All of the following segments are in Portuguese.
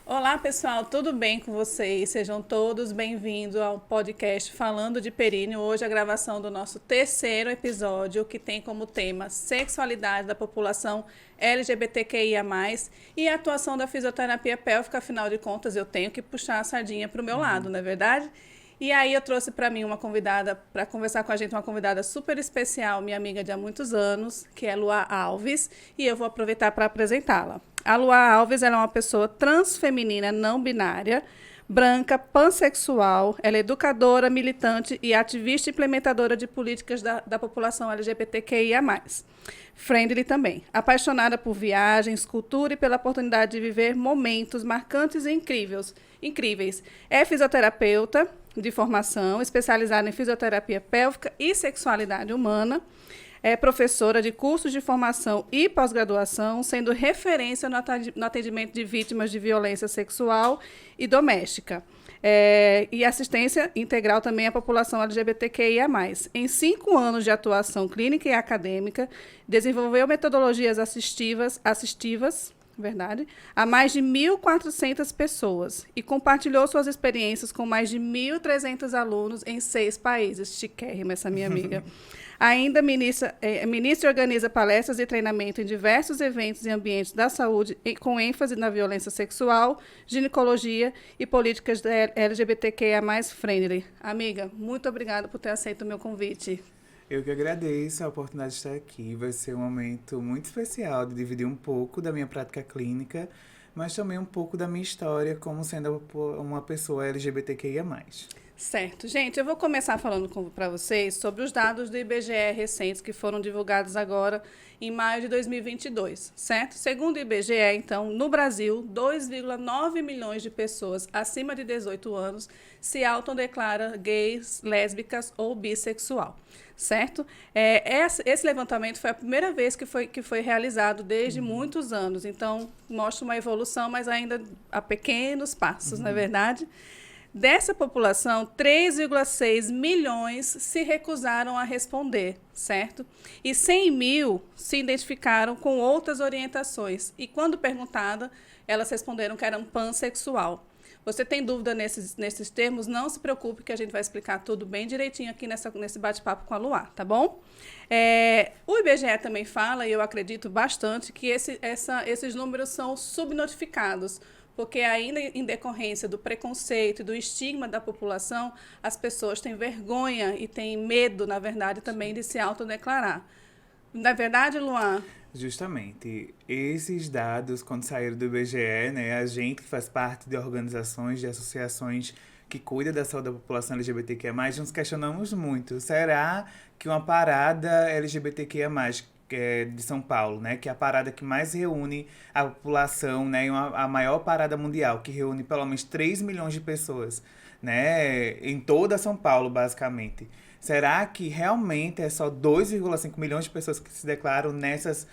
Olá, pessoal, tudo bem com vocês? Sejam todos bem-vindos ao podcast Falando de Períneo. Hoje a gravação do nosso terceiro episódio, que tem como tema sexualidade da população LGBTQIA+, e a atuação da fisioterapia pélvica. Afinal de contas, eu tenho que puxar a sardinha para o meu lado, não é verdade? E aí eu trouxe para mim uma convidada, para conversar com a gente, uma convidada super especial, minha amiga de há muitos anos, que é Lua Alves, e eu vou aproveitar para apresentá-la. A Lua Alves, ela é uma pessoa transfeminina não binária, branca, pansexual, ela é educadora, militante e ativista implementadora de políticas da população LGBTQIA+. Friendly também. Apaixonada por viagens, cultura e pela oportunidade de viver momentos marcantes e incríveis. É fisioterapeuta de formação, especializada em fisioterapia pélvica e sexualidade humana. É professora de cursos de formação e pós-graduação, sendo referência no atendimento de vítimas de violência sexual e doméstica. E assistência integral também à população LGBTQIA+. Em 5 anos de atuação clínica e acadêmica, desenvolveu metodologias assistivas, verdade, a mais de 1.400 pessoas e compartilhou suas experiências com mais de 1.300 alunos em 6 países. Chiquérrima essa minha amiga. Ainda ministra e organiza palestras e treinamento em diversos eventos e ambientes da saúde, com ênfase na violência sexual, ginecologia e políticas LGBTQIA+ friendly. Amiga, muito obrigada por ter aceito o meu convite. Eu que agradeço a oportunidade de estar aqui. Vai ser um momento muito especial de dividir um pouco da minha prática clínica, mas também um pouco da minha história como sendo uma pessoa LGBTQIA+. Certo. Gente, eu vou começar falando para vocês sobre os dados do IBGE recentes que foram divulgados agora em maio de 2022, certo? Segundo o IBGE, então, no Brasil, 2,9 milhões de pessoas acima de 18 anos se autodeclaram gays, lésbicas ou bissexual, certo? Esse levantamento foi a primeira vez que foi realizado desde muitos anos, então mostra uma evolução, mas ainda a pequenos passos, não é verdade? Dessa população, 3,6 milhões se recusaram a responder, certo? E 100 mil se identificaram com outras orientações. E quando perguntada, elas responderam que eram pansexual. Você tem dúvida nesses termos? Não se preocupe que a gente vai explicar tudo bem direitinho aqui nesse bate-papo com a Luá, tá bom? O IBGE também fala, e eu acredito bastante, que esses números são subnotificados, porque ainda em decorrência do preconceito e do estigma da população, as pessoas têm vergonha e têm medo, na verdade, também de se autodeclarar. Não é verdade, Luan? Justamente, esses dados, quando saíram do IBGE, né, a gente que faz parte de organizações, de associações que cuidam da saúde da população LGBTQIA+, nos questionamos muito. Será que uma parada LGBTQIA+, que é de São Paulo, né, que é a parada que mais reúne a população, né, a maior parada mundial, que reúne pelo menos 3 milhões de pessoas, né, em toda São Paulo, basicamente. Será que realmente é só 2,5 milhões de pessoas que se declaram nessas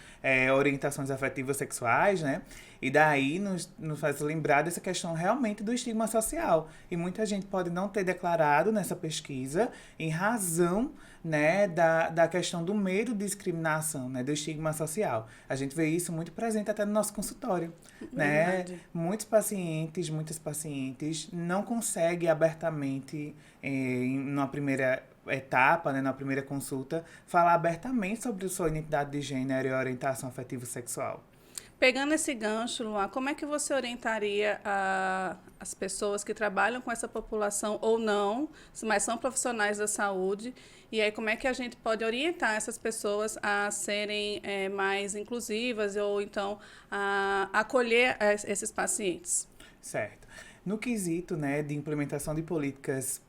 orientações afetivas sexuais, né? E daí nos faz lembrar dessa questão realmente do estigma social. E muita gente pode não ter declarado nessa pesquisa em razão, né, da questão do medo de discriminação, né, do estigma social. A gente vê isso muito presente até no nosso consultório, né? Muitas pacientes não conseguem abertamente, numa primeira etapa, né, na primeira consulta, falar abertamente sobre sua identidade de gênero e orientação afetiva sexual. Pegando esse gancho, Luan, como é que você orientaria as pessoas que trabalham com essa população ou não, mas são profissionais da saúde, e aí como é que a gente pode orientar essas pessoas a serem mais inclusivas ou então a acolher esses pacientes? Certo. No quesito, né, de implementação de políticas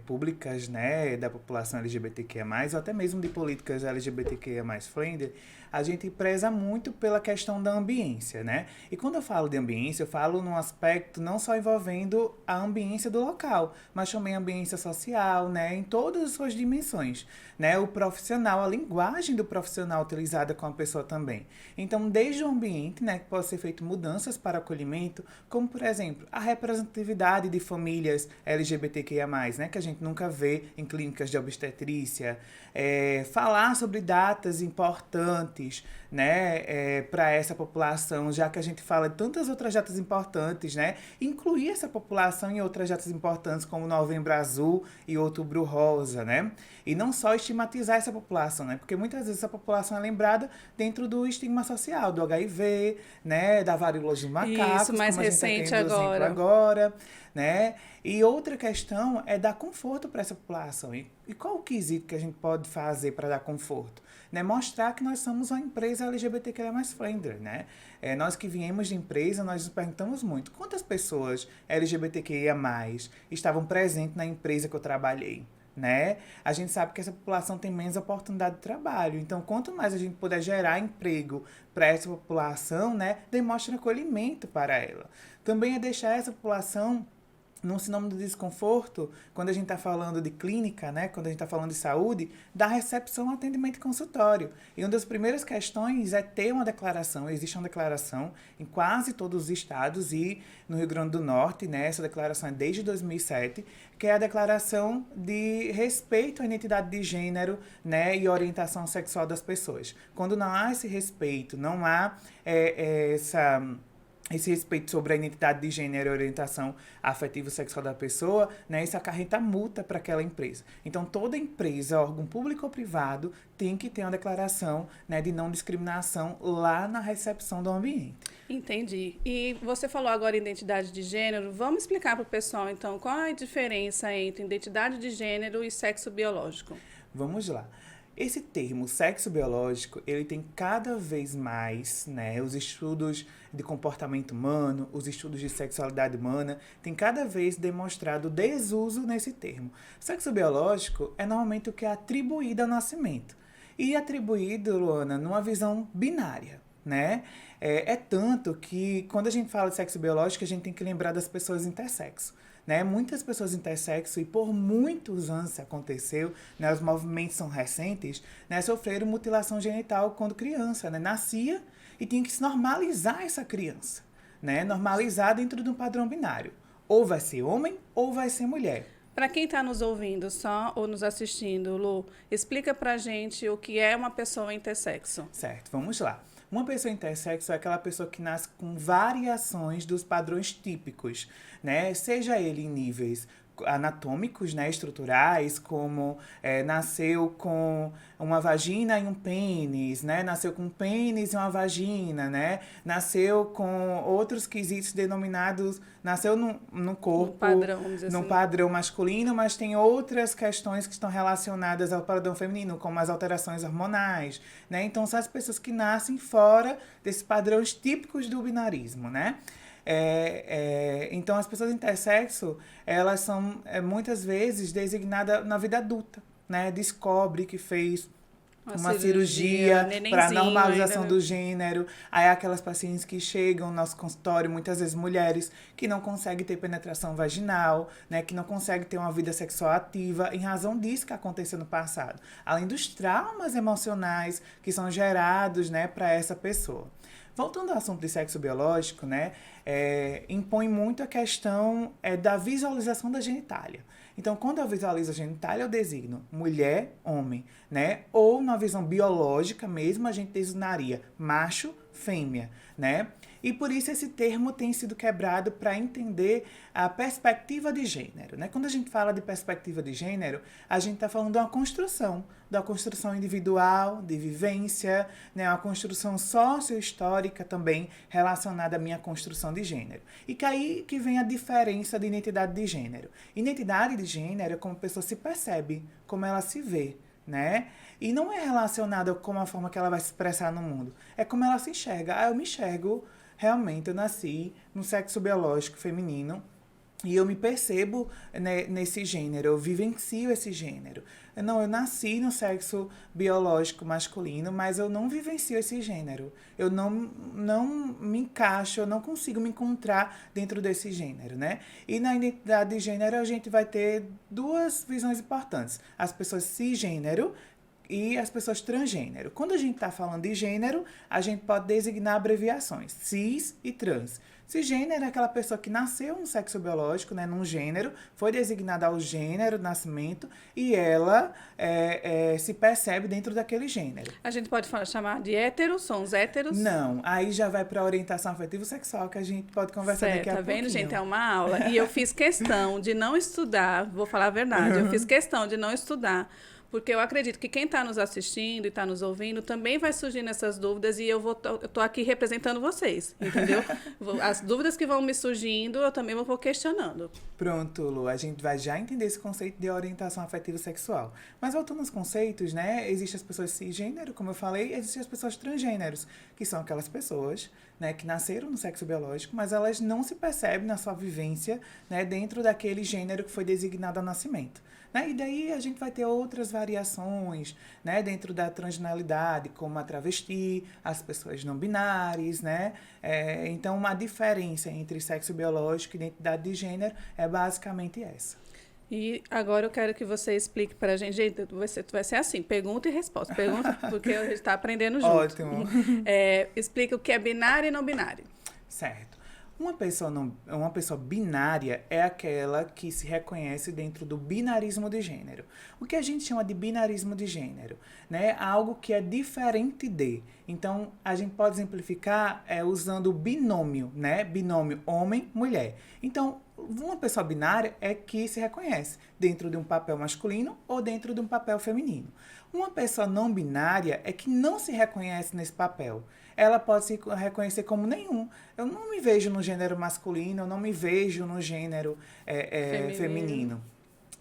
públicas, né, da população LGBTQIA+, ou até mesmo de políticas LGBTQIA+, friendly, a gente preza muito pela questão da ambiência, né? E quando eu falo de ambiência, eu falo num aspecto não só envolvendo a ambiência do local, mas também a ambiência social, né, em todas as suas dimensões, né? O profissional, a linguagem do profissional utilizada com a pessoa também. Então, desde o ambiente, né, que pode ser feito mudanças para acolhimento, como, por exemplo, a representatividade de famílias LGBTQIA+, né, que a gente nunca vê em clínicas de obstetrícia, falar sobre datas importantes, né, para essa população, já que a gente fala de tantas outras datas importantes, né, incluir essa população em outras datas importantes, como Novembro Azul e Outubro Rosa, né, e não só estigmatizar essa população, né, porque muitas vezes essa população é lembrada dentro do estigma social, do HIV, né, da varíola dos macacos, Isso, mais como a gente está recente tendo exemplo agora, né, e outra questão é dar conforto para essa população. E qual o quesito que a gente pode fazer para dar conforto? Né, mostrar que nós somos uma empresa LGBTQIA+ friendly, né? Nós que viemos de empresa, nós nos perguntamos muito, quantas pessoas LGBTQIA+ estavam presentes na empresa que eu trabalhei? Né? A gente sabe que essa população tem menos oportunidade de trabalho. Então, quanto mais a gente puder gerar emprego para essa população, né, demonstra acolhimento para ela. Também é deixar essa população num sinônimo de desconforto, quando a gente está falando de clínica, né, quando a gente está falando de saúde, da recepção, atendimento e consultório. E uma das primeiras questões é ter uma declaração. Existe uma declaração em quase todos os estados e no Rio Grande do Norte, né, essa declaração é desde 2007, que é a declaração de respeito à identidade de gênero, né, e orientação sexual das pessoas. Quando não há esse respeito, não há esse respeito sobre a identidade de gênero e orientação afetiva sexual da pessoa, né, isso acarreta multa para aquela empresa. Então, toda empresa, órgão público ou privado, tem que ter uma declaração, né, de não discriminação lá na recepção do ambiente. Entendi. E você falou agora em identidade de gênero. Vamos explicar para o pessoal, então, qual é a diferença entre identidade de gênero e sexo biológico? Vamos lá. Esse termo sexo biológico, ele tem cada vez mais, né, os estudos de comportamento humano, os estudos de sexualidade humana, tem cada vez demonstrado desuso nesse termo. Sexo biológico é normalmente o que é atribuído ao nascimento. E atribuído, Luana, numa visão binária, né? É tanto que quando a gente fala de sexo biológico, a gente tem que lembrar das pessoas intersexo. Né? Muitas pessoas intersexo, e por muitos anos isso aconteceu, né? Os movimentos são recentes, né? Sofreram mutilação genital quando criança, né? Nascia e tinha que se normalizar essa criança, né? Normalizar dentro de um padrão binário. Ou vai ser homem ou vai ser mulher. Para quem está nos ouvindo só ou nos assistindo, Lu, explica pra gente o que é uma pessoa intersexo. Certo, vamos lá. Uma pessoa intersexo é aquela pessoa que nasce com variações dos padrões típicos, né? Seja ele em níveis anatômicos, né, estruturais, como nasceu com uma vagina e um pênis, né, nasceu com um pênis e uma vagina, né, nasceu com outros quesitos denominados, nasceu no corpo, num padrão masculino, mas tem outras questões que estão relacionadas ao padrão feminino, como as alterações hormonais, né, então são as pessoas que nascem fora desses padrões típicos do binarismo, né. Então, as pessoas intersexo, elas são muitas vezes designadas na vida adulta, né? Descobre que fez uma cirurgia para normalização ainda do gênero. Aí aquelas pacientes que chegam no nosso consultório, muitas vezes mulheres, que não conseguem ter penetração vaginal, né? Que não conseguem ter uma vida sexual ativa, em razão disso que aconteceu no passado. Além dos traumas emocionais que são gerados, né, para essa pessoa. Voltando ao assunto de sexo biológico, né, impõe muito a questão da visualização da genitália. Então, quando eu visualizo a genitália, eu designo mulher, homem, né? Ou na visão biológica mesmo, a gente designaria macho, fêmea, né? E por isso esse termo tem sido quebrado para entender a perspectiva de gênero, né? Quando a gente fala de perspectiva de gênero, a gente está falando de uma construção, da construção individual, de vivência, né? Uma construção sócio-histórica também relacionada à minha construção de gênero. E que aí que vem a diferença de identidade de gênero. Identidade de gênero é como a pessoa se percebe, como ela se vê, né? E não é relacionada com a forma que ela vai se expressar no mundo. É como ela se enxerga. Eu me enxergo, realmente, eu nasci no sexo biológico feminino e eu me percebo, né, nesse gênero, eu vivencio esse gênero. Não, eu nasci no sexo biológico masculino, mas eu não vivencio esse gênero. Eu não me encaixo, eu não consigo me encontrar dentro desse gênero, né? E na identidade de gênero a gente vai ter duas visões importantes. As pessoas cisgênero e as pessoas transgênero. Quando a gente está falando de gênero, a gente pode designar abreviações, cis e trans. Cisgênero é aquela pessoa que nasceu no sexo biológico, né, num gênero, foi designada ao gênero do nascimento e ela se percebe dentro daquele gênero. A gente pode chamar de héteros, são os héteros? Não, aí já vai para a orientação afetivo-sexual, que a gente pode conversar daqui a pouquinho. Tá vendo, gente? É uma aula. E eu fiz questão de não estudar, vou falar a verdade, eu fiz questão de não estudar, porque eu acredito que quem está nos assistindo e está nos ouvindo também vai surgir nessas dúvidas e eu tô aqui representando vocês, entendeu? As dúvidas que vão me surgindo, eu também vou questionando. Pronto, Lu, a gente vai já entender esse conceito de orientação afetiva sexual. Mas voltando aos conceitos, né, existem as pessoas cisgênero, como eu falei, e existem as pessoas transgêneros, que são aquelas pessoas, né, que nasceram no sexo biológico, mas elas não se percebem na sua vivência, né, dentro daquele gênero que foi designado ao nascimento. Né? E daí a gente vai ter outras variações, né, dentro da transgeneridade, como a travesti, as pessoas não binárias, né? Então, uma diferença entre sexo biológico e identidade de gênero é basicamente essa. E agora eu quero que você explique para a gente. Gente, vai ser assim, pergunta e resposta. Pergunta, porque a gente está aprendendo junto. Ótimo. Explica o que é binário e não binário. Certo. Uma pessoa binária é aquela que se reconhece dentro do binarismo de gênero. O que a gente chama de binarismo de gênero, né? Algo que é diferente de. Então, a gente pode exemplificar usando o binômio, né? Binômio homem-mulher. Então, uma pessoa binária é que se reconhece dentro de um papel masculino ou dentro de um papel feminino. Uma pessoa não binária é que não se reconhece nesse papel. Ela pode se reconhecer como nenhum. Eu não me vejo no gênero masculino, eu não me vejo no gênero feminino,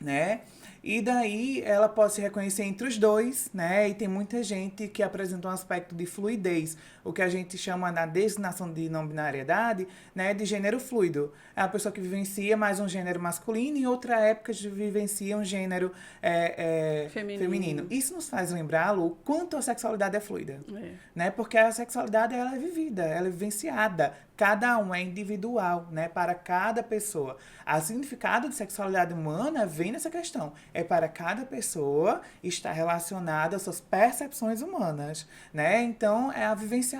né? E daí ela pode se reconhecer entre os dois, né? E tem muita gente que apresenta um aspecto de fluidez, o que a gente chama na designação de não binariedade, né, de gênero fluido. É a pessoa que vivencia mais um gênero masculino e em outra época vivencia um gênero feminino. Isso nos faz lembrá-lo o quanto a sexualidade é fluida, né? Porque a sexualidade ela é vivida, ela é vivenciada. Cada um é individual, né? Para cada pessoa. O significado de sexualidade humana vem nessa questão. É para cada pessoa estar relacionada às suas percepções humanas, né? Então, é a vivência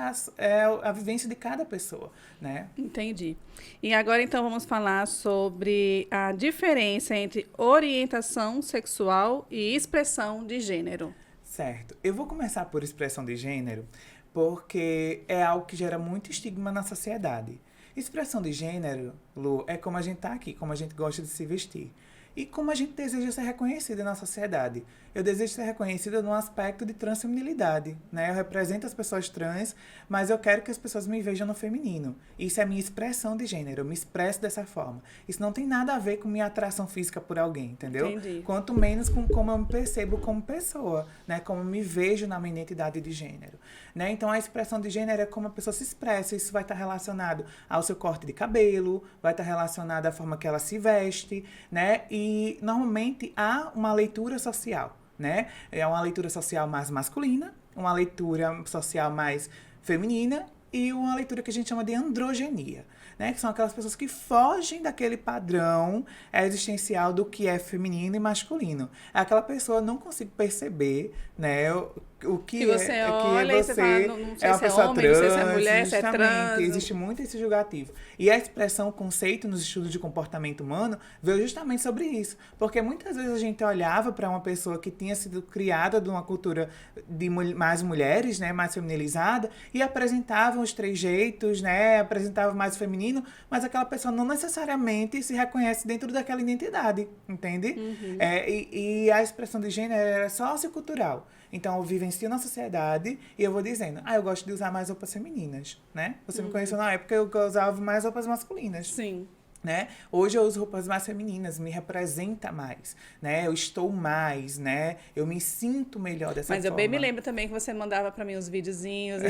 de cada pessoa, né? Entendi. E agora, então, vamos falar sobre a diferença entre orientação sexual e expressão de gênero. Certo. Eu vou começar por expressão de gênero, porque é algo que gera muito estigma na sociedade. Expressão de gênero, Lu, é como a gente tá aqui, como a gente gosta de se vestir. E como a gente deseja ser reconhecida na sociedade. Eu desejo ser reconhecida no aspecto de transfeminilidade, né? Eu represento as pessoas trans, mas eu quero que as pessoas me vejam no feminino. Isso é a minha expressão de gênero, eu me expresso dessa forma. Isso não tem nada a ver com minha atração física por alguém, entendeu? Entendi. Quanto menos com como eu me percebo como pessoa, né? Como eu me vejo na minha identidade de gênero, né? Então, a expressão de gênero é como a pessoa se expressa. Isso vai estar relacionado ao seu corte de cabelo, vai estar relacionado à forma que ela se veste, né? E, normalmente, há uma leitura social, né? É uma leitura social mais masculina, uma leitura social mais feminina e uma leitura que a gente chama de androgenia, né? Que são aquelas pessoas que fogem daquele padrão existencial do que é feminino e masculino. Aquela pessoa não consegue perceber, né, o que você é olha que e você fala, não sei é uma se é pessoa homem, trans, não sei se é mulher, se é trans. Existe muito esse julgativo. E a expressão, o conceito nos estudos de comportamento humano veio justamente sobre isso. Porque muitas vezes a gente olhava para uma pessoa que tinha sido criada de uma cultura de mais mulheres, né, mais feminilizada, e apresentava os trejeitos, né, apresentava mais o feminino, mas aquela pessoa não necessariamente se reconhece dentro daquela identidade, entende? Uhum. E a expressão de gênero é sociocultural. Então, eu vivencio na sociedade e eu vou dizendo, eu gosto de usar mais roupas femininas, né? Você me conheceu na época, eu usava mais roupas masculinas. Sim. Né? Hoje eu uso roupas mais femininas, me representa mais, né? Eu estou mais, né? Eu me sinto melhor dessa forma. Mas eu bem me lembro também que você mandava pra mim uns videozinhos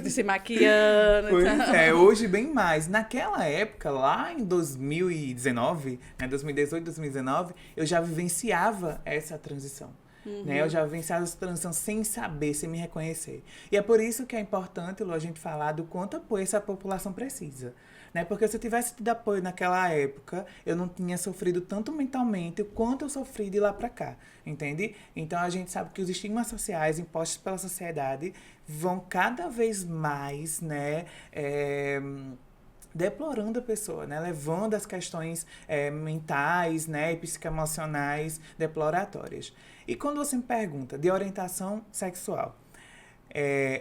de se maquiando. Pois então. hoje bem mais. Naquela época, lá em 2019, né, 2018, 2019, eu já vivenciava essa transição. Né? Eu já vivenciava essa transição sem saber, sem me reconhecer. E é por isso que é importante, Lu, a gente falar do quanto apoio essa população precisa. Né? Porque se eu tivesse tido apoio naquela época, eu não tinha sofrido tanto mentalmente quanto eu sofri de lá pra cá, entende? Então, a gente sabe que os estigmas sociais impostos pela sociedade vão cada vez mais, né, deplorando a pessoa, né? Levando as questões mentais, né? E psicoemocionais deploratórias. E quando você me pergunta de orientação sexual,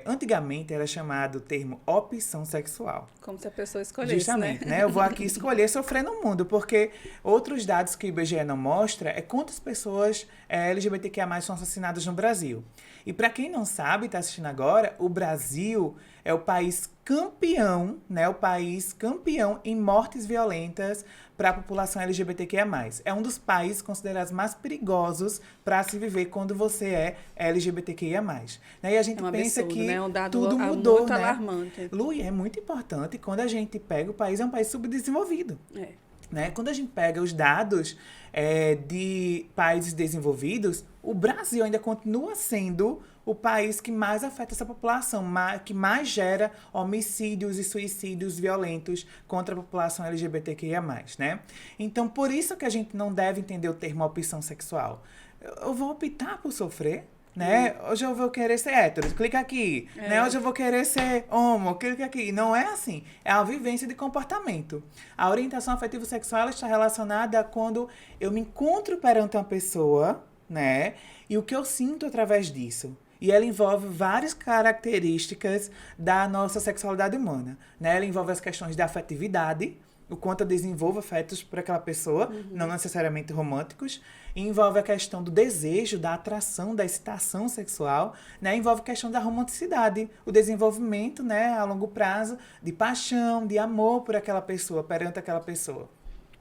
antigamente era chamado o termo opção sexual. Como se a pessoa escolhesse, Justamente, né? Eu vou aqui escolher sofrer no mundo, porque outros dados que o IBGE não mostra é quantas pessoas LGBTQIA+ são assassinadas no Brasil. E para quem não sabe, está assistindo agora, o Brasil é o país campeão, né? O país campeão em mortes violentas para a população LGBTQIA+. É um dos países considerados mais perigosos para se viver quando você é LGBTQIA+. Né? E a gente pensa absurdo, que né? Um dado tudo mudou, muito né? alarmante. Lu, é muito importante quando a gente pega o país, é um país subdesenvolvido. Né? Quando a gente pega os dados de países desenvolvidos, o Brasil ainda continua sendo o país que mais afeta essa população, que mais gera homicídios e suicídios violentos contra a população LGBTQIA+, né? Então, por isso que a gente não deve entender o termo opção sexual. Eu vou optar por sofrer, né? Hoje eu vou querer ser hétero, clica aqui. Né? Hoje eu vou querer ser homo, clica aqui. Não é assim. É a vivência de comportamento. A orientação afetivo-sexual ela está relacionada a quando eu me encontro perante uma pessoa, né? E o que eu sinto através disso. E ela envolve várias características da nossa sexualidade humana. Né? Ela envolve as questões da afetividade, o quanto eu desenvolvo afetos por aquela pessoa, não necessariamente românticos. E envolve a questão do desejo, da atração, da excitação sexual. Né? Envolve a questão da romanticidade, o desenvolvimento, né, a longo prazo de paixão, de amor por aquela pessoa, perante aquela pessoa.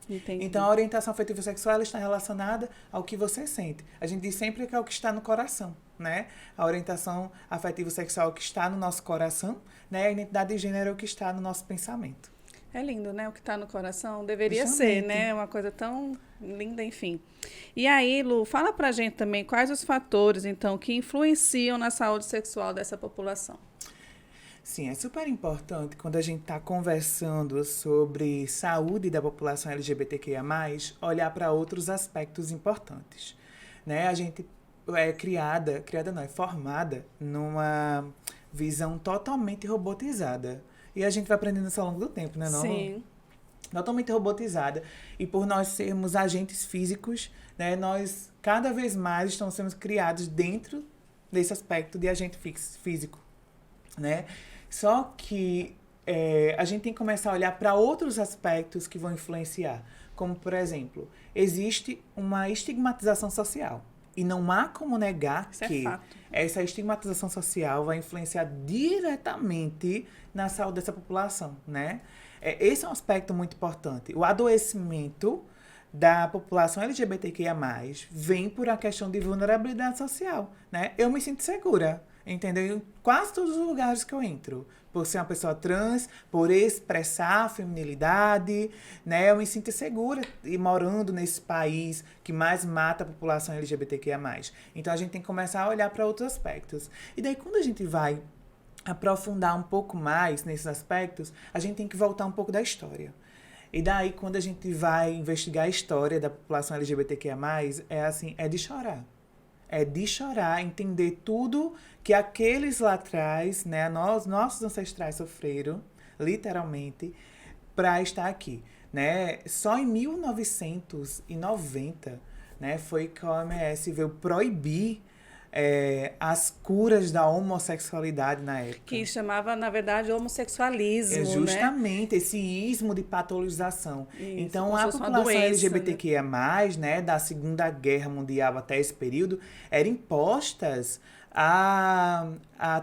Entendi. Então, a orientação afetivo-sexual está relacionada ao que você sente. A gente diz sempre que é o que está no coração, né? A orientação afetivo-sexual que está no nosso coração, né? A identidade de gênero é o que está no nosso pensamento. É lindo, né? O que está no coração deveria ser, né? Uma coisa tão linda, enfim. E aí, Lu, fala pra gente também quais os fatores, então, que influenciam na saúde sexual dessa população. Sim, é super importante quando a gente está conversando sobre saúde da população LGBTQIA+, olhar para outros aspectos importantes. Né? A gente é formada numa visão totalmente robotizada. E a gente vai aprendendo isso ao longo do tempo, né? Sim. Totalmente robotizada. E por nós sermos agentes físicos, né, nós cada vez mais estamos sendo criados dentro desse aspecto de agente físico. Né? Só que a gente tem que começar a olhar para outros aspectos que vão influenciar. Como, por exemplo, existe uma estigmatização social. E não há como negar que essa estigmatização social vai influenciar diretamente na saúde dessa população. Né? Esse é um aspecto muito importante. O adoecimento da população LGBTQIA+, vem por uma questão de vulnerabilidade social. Né? Eu me sinto segura. Entendeu? Em quase todos os lugares que eu entro. Por ser uma pessoa trans, por expressar a feminilidade, né? Eu me sinto segura e morando nesse país que mais mata a população LGBTQIA+. Então, a gente tem que começar a olhar para outros aspectos. E daí, quando a gente vai aprofundar um pouco mais nesses aspectos, a gente tem que voltar um pouco da história. E daí, quando a gente vai investigar a história da população LGBTQIA+, é de chorar. É de chorar, entender tudo que aqueles lá atrás, né, nossos ancestrais sofreram, literalmente, para estar aqui. Né? Só em 1990, né, foi que a OMS veio proibir as curas da homossexualidade na época. Que chamava, na verdade, homossexualismo, justamente, né? Esse ismo de patologização. Isso, então, a população LGBTQIA+, né, da Segunda Guerra Mundial até esse período, eram impostas a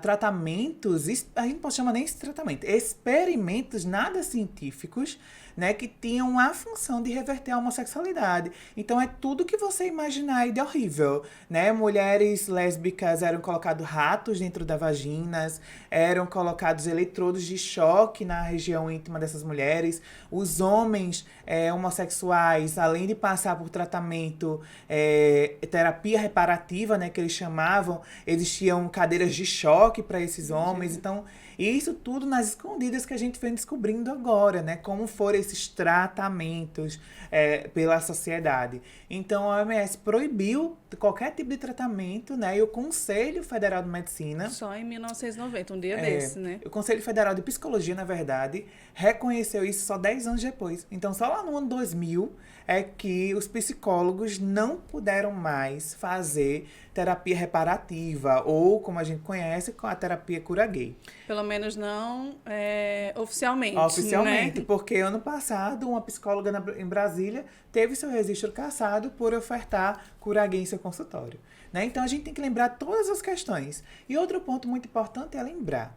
tratamentos, a gente não pode chamar nem esse tratamento, experimentos nada científicos, né, que tinham a função de reverter a homossexualidade. Então, é tudo que você imaginar aí de horrível, né? Mulheres lésbicas eram colocados ratos dentro das vaginas, eram colocados eletrodos de choque na região íntima dessas mulheres. Os homens homossexuais, além de passar por tratamento, terapia reparativa, né, que eles chamavam, existiam cadeiras de choque para esses homens. Então, E isso tudo nas escondidas que a gente vem descobrindo agora, né? Como foram esses tratamentos pela sociedade. Então, a OMS proibiu qualquer tipo de tratamento, né? E o Conselho Federal de Medicina... Só em 1990, um dia desse, né? O Conselho Federal de Psicologia, na verdade, reconheceu isso só 10 anos depois. Então, só lá no ano 2000 é que os psicólogos não puderam mais fazer terapia reparativa, ou, como a gente conhece, com a terapia cura gay. Pelo menos não oficialmente. Oficialmente, né? porque ano passado uma psicóloga em Brasília teve seu registro cassado por ofertar cura gay em seu consultório. Né? Então a gente tem que lembrar todas as questões. E outro ponto muito importante é lembrar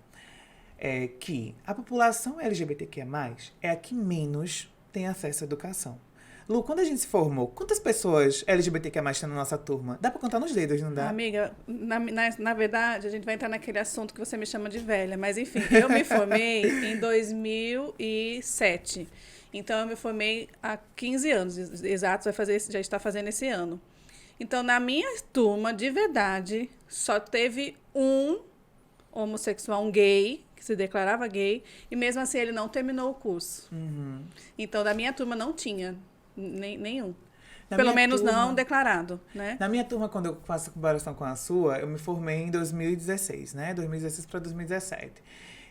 que a população LGBTQIA+, é a que menos tem acesso à educação. Lu, quando a gente se formou, quantas pessoas LGBTQIA+ tem na nossa turma? Dá pra contar nos dedos, não dá? Amiga, na verdade, a gente vai entrar naquele assunto que você me chama de velha, mas enfim, eu me formei em 2007. Então, eu me formei há 15 anos, exato, já está fazendo esse ano. Então, na minha turma, de verdade, só teve um homossexual, um gay, que se declarava gay, e mesmo assim ele não terminou o curso. Uhum. Então, da minha turma não tinha nenhum. Na Pelo minha menos turma, não declarado, né? Na minha turma, quando eu faço comparação com a sua, eu me formei em 2016, né? 2016 para 2017.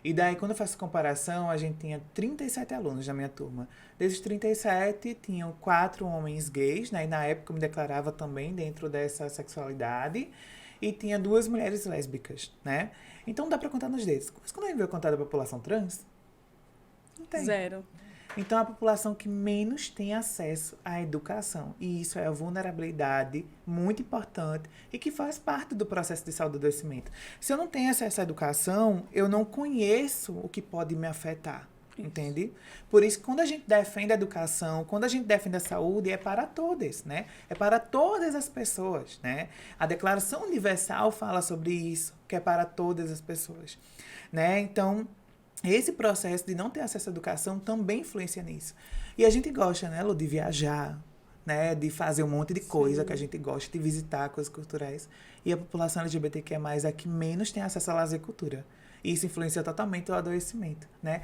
E daí, quando eu faço comparação, a gente tinha 37 alunos na minha turma. Desses 37, tinham 4 homens gays, né? E na época eu me declarava também dentro dessa sexualidade. E tinha 2 mulheres lésbicas, né? Então dá pra contar nos dedos. Mas quando a gente veio contar da população trans, não tem. Zero. Então, é a população que menos tem acesso à educação. E isso é a vulnerabilidade muito importante e que faz parte do processo de saúde do adoecimento. Se eu não tenho acesso à educação, eu não conheço o que pode me afetar. Entende? Por isso, quando a gente defende a educação, quando a gente defende a saúde, é para todos, né? É para todas as pessoas, né? A Declaração Universal fala sobre isso, que é para todas as pessoas, né? Então, esse processo de não ter acesso à educação também influencia nisso. E a gente gosta, né, Lu, de viajar, né, de fazer um monte de coisa que a gente gosta, de visitar coisas culturais. E a população LGBTQIA+, é a que menos tem acesso à lazer e cultura. E isso influencia totalmente o adoecimento, né?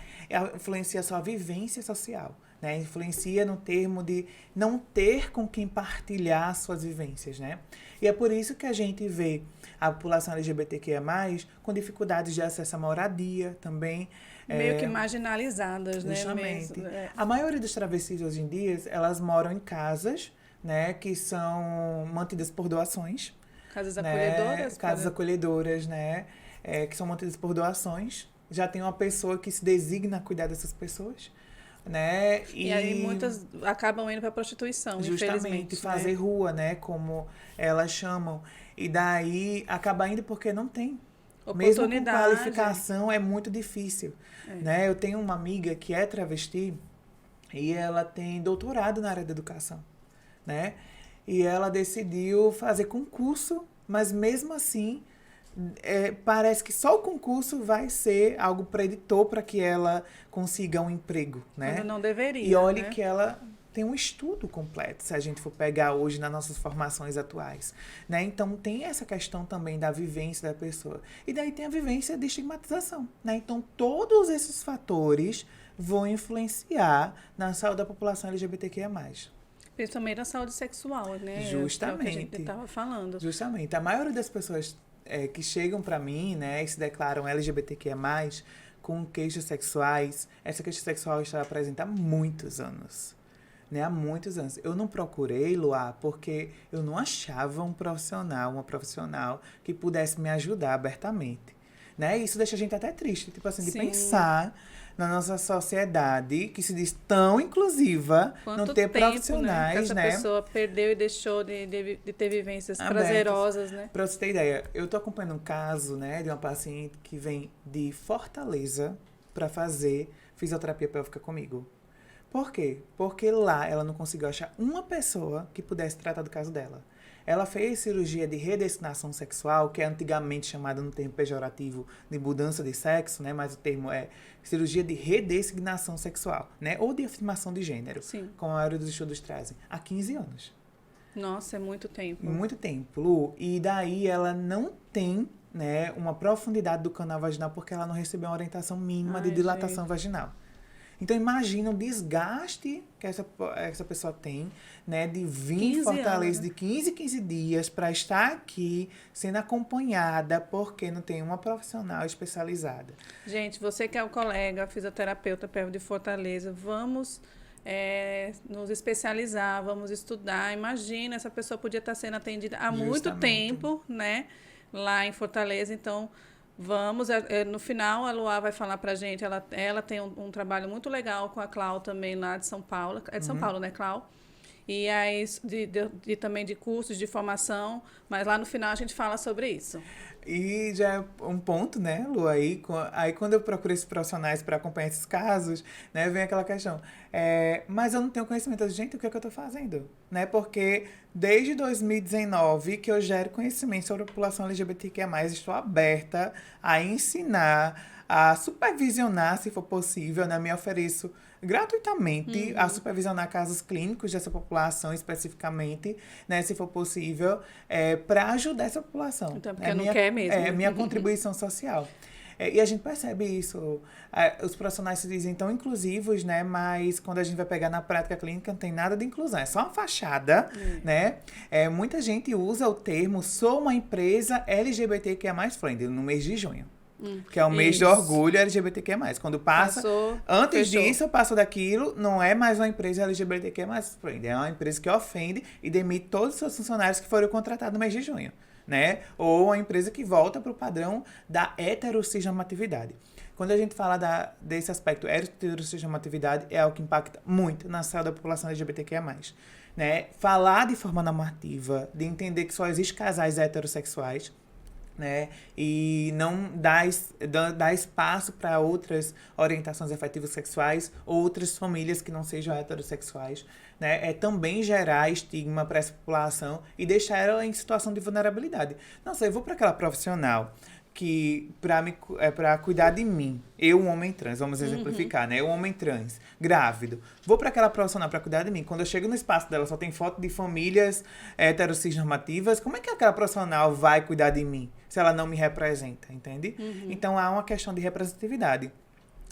Influencia a sua vivência social, né? Influencia no termo de não ter com quem partilhar suas vivências, né? E é por isso que a gente vê a população LGBTQIA+, com dificuldades de acesso à moradia também. Meio que marginalizadas, né? Justamente. Mesmo. A maioria dos travestis hoje em dia, elas moram em casas, né? Que são mantidas por doações. Casas né? acolhedoras? Casas acolhedoras, né? Que são mantidas por doações. Já tem uma pessoa que se designa a cuidar dessas pessoas. Né? E aí muitas acabam indo para a prostituição, justamente, fazer né? rua, né? Como elas chamam. E daí acaba indo porque não tem. Mesmo com qualificação é muito difícil. Né? Eu tenho uma amiga que é travesti e ela tem doutorado na área da educação. Né? E ela decidiu fazer concurso, mas mesmo assim parece que só o concurso vai ser algo preditor para que ela consiga um emprego, né? Quando não deveria, e olhe né? que ela tem um estudo completo, se a gente for pegar hoje nas nossas formações atuais, né? Então, tem essa questão também da vivência da pessoa. E daí tem a vivência de estigmatização, né? Então, todos esses fatores vão influenciar na saúde da população LGBTQIA+. Principalmente na saúde sexual, né? Justamente. É o que a gente estava falando. Justamente. A maioria das pessoas que chegam para mim, né, e se declaram LGBTQIA+, com queixas sexuais, essa queixa sexual está presente há muitos anos. Né, há muitos anos. Eu não procurei, Luá, porque eu não achava uma profissional que pudesse me ajudar abertamente. Né? Isso deixa a gente até triste, tipo assim, de pensar na nossa sociedade, que se diz tão inclusiva, não ter profissionais, né? Que essa pessoa perdeu e deixou de ter vivências prazerosas, né? Pra você ter ideia, eu tô acompanhando um caso, né, de uma paciente que vem de Fortaleza para fazer fisioterapia pélvica comigo. Por quê? Porque lá ela não conseguiu achar uma pessoa que pudesse tratar do caso dela. Ela fez cirurgia de redestinação sexual, que é antigamente chamada no termo pejorativo de mudança de sexo, né? Mas o termo é cirurgia de redesignação sexual, né? Ou de afirmação de gênero, Sim. como a maioria dos estudos trazem, há 15 anos. Nossa, é muito tempo. Muito tempo, Lu. E daí ela não tem né, uma profundidade do canal vaginal porque ela não recebeu uma orientação mínima de Ai, dilatação gente. vaginal. Então, imagina o desgaste que essa pessoa tem, né, de vir em 15 Fortaleza anos, né? de 15 em 15 dias para estar aqui sendo acompanhada porque não tem uma profissional especializada. Gente, você que é um colega, fisioterapeuta perto de Fortaleza, vamos nos especializar, vamos estudar. Imagina, essa pessoa podia estar sendo atendida há muito Justamente. tempo, né? Lá em Fortaleza. Então, vamos. No final, a Luá vai falar pra gente. Ela tem um trabalho muito legal com a Clau também lá de São Paulo. É de São Paulo, né, Clau? E aí, também de cursos de formação, mas lá no final a gente fala sobre isso. E já é um ponto, né, Lu? Aí quando eu procuro esses profissionais para acompanhar esses casos, né, vem aquela questão. Mas eu não tenho conhecimento. Gente, o que é que eu tô fazendo? Né? Porque desde 2019 que eu gero conhecimento sobre a população LGBTQIA+, estou aberta a ensinar, a supervisionar, se for possível, né? Me ofereço gratuitamente a supervisionar casos clínicos dessa população especificamente, né, se for possível, para ajudar essa população. Então, porque não quer mesmo, né? Minha contribuição social. E a gente percebe isso. Os profissionais se dizem tão inclusivos, né? Mas quando a gente vai pegar na prática clínica, não tem nada de inclusão. É só uma fachada, né? Muita gente usa o termo "sou uma empresa LGBTQIA+ friendly" no mês de junho. Que é o mês de Isso. orgulho LGBTQIA+. Quando passa, Passou, antes fechou. disso, passa daquilo, não é mais uma empresa LGBTQIA+, friendly. É uma empresa que ofende e demite todos os seus funcionários que foram contratados no mês de junho, né? Ou uma empresa que volta para o padrão da heterossexualidade. Quando a gente fala desse aspecto heterossexualidade, é algo que impacta muito na saúde da população LGBTQIA+. Né? Falar de forma normativa, de entender que só existem casais heterossexuais, né? E não dar espaço para outras orientações afetivas sexuais, outras famílias que não sejam heterossexuais, né? É também gerar estigma para essa população e deixar ela em situação de vulnerabilidade. Não sei, eu vou para aquela profissional que para cuidar de mim, eu, um homem trans, vamos exemplificar, né? Eu, um homem trans, grávido. Vou para aquela profissional para cuidar de mim. Quando eu chego no espaço dela, só tem foto de famílias heterossexualidades. Como é que aquela profissional vai cuidar de mim se ela não me representa, entende? Então, há uma questão de representatividade.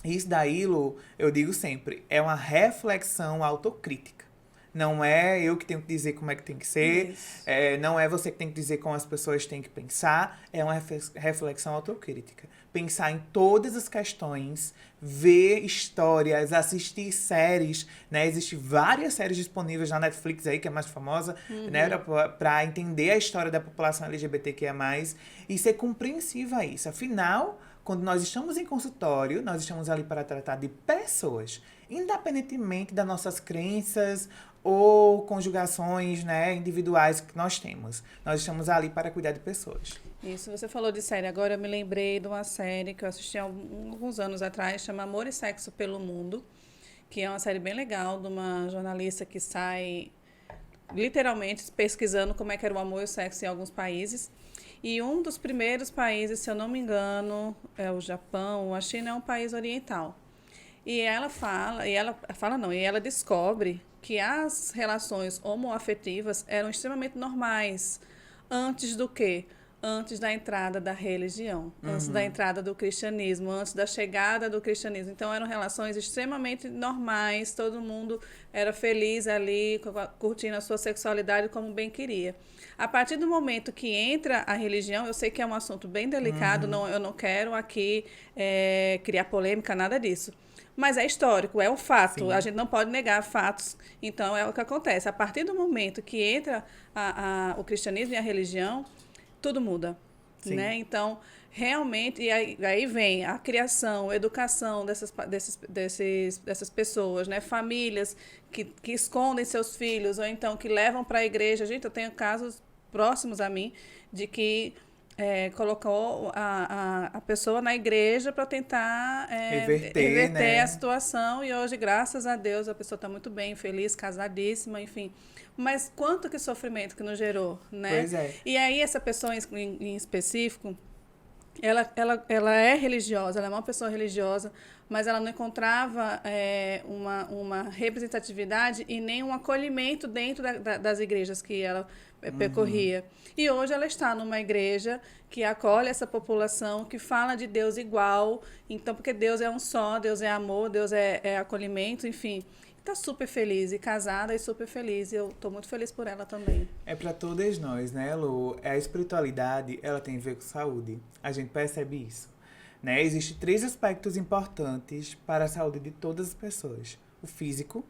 Isso daí, Lu, eu digo sempre, é uma reflexão autocrítica. Não é eu que tenho que dizer como é que tem que ser, não é você que tem que dizer como as pessoas têm que pensar, é uma reflexão autocrítica. Pensar em todas as questões, ver histórias, assistir séries, né? Existem várias séries disponíveis na Netflix aí, que é a mais famosa, né? Para entender a história da população LGBTQIA+, e ser compreensiva a isso. Afinal, quando nós estamos em consultório, nós estamos ali para tratar de pessoas, independentemente das nossas crenças ou conjugações, né, individuais que nós temos. Nós estamos ali para cuidar de pessoas. Isso, você falou de série. Agora eu me lembrei de uma série que eu assisti há alguns anos atrás, chama Amor e Sexo pelo Mundo, que é uma série bem legal de uma jornalista que sai literalmente pesquisando como é que era o amor e o sexo em alguns países. E um dos primeiros países, se eu não me engano, é o Japão, a China é um país oriental. E ela descobre que as relações homoafetivas eram extremamente normais antes do quê? Antes da entrada da religião, antes da entrada do cristianismo, antes da chegada do cristianismo. Então, eram relações extremamente normais, todo mundo era feliz ali, curtindo a sua sexualidade como bem queria. A partir do momento que entra a religião, eu sei que é um assunto bem delicado, eu não quero aqui criar polêmica, nada disso. Mas é histórico, é um fato. Sim. A gente não pode negar fatos. Então, é o que acontece. A partir do momento que entra o cristianismo e a religião, tudo muda. Né? Então, realmente, e aí vem a criação, a educação dessas pessoas, né? Famílias que escondem seus filhos, ou então que levam para a igreja. Gente, eu tenho casos próximos a mim de que colocou a pessoa na igreja para tentar reverter, né, a situação, e hoje, graças a Deus, a pessoa está muito bem, feliz, casadíssima, enfim. Mas quanto que sofrimento que nos gerou, né? Pois é. E aí essa pessoa em específico, ela é religiosa, ela é uma pessoa religiosa, mas ela não encontrava uma representatividade e nem um acolhimento dentro das igrejas que ela percorria. E hoje ela está numa igreja que acolhe essa população, que fala de Deus igual, então, porque Deus é um só, Deus é amor, Deus é acolhimento, enfim. Está super feliz e casada e super feliz. E eu estou muito feliz por ela também. É para todas nós, né, Lu? A espiritualidade, ela tem a ver com saúde. A gente percebe isso, né? Existem 3 aspectos importantes para a saúde de todas as pessoas. O físico,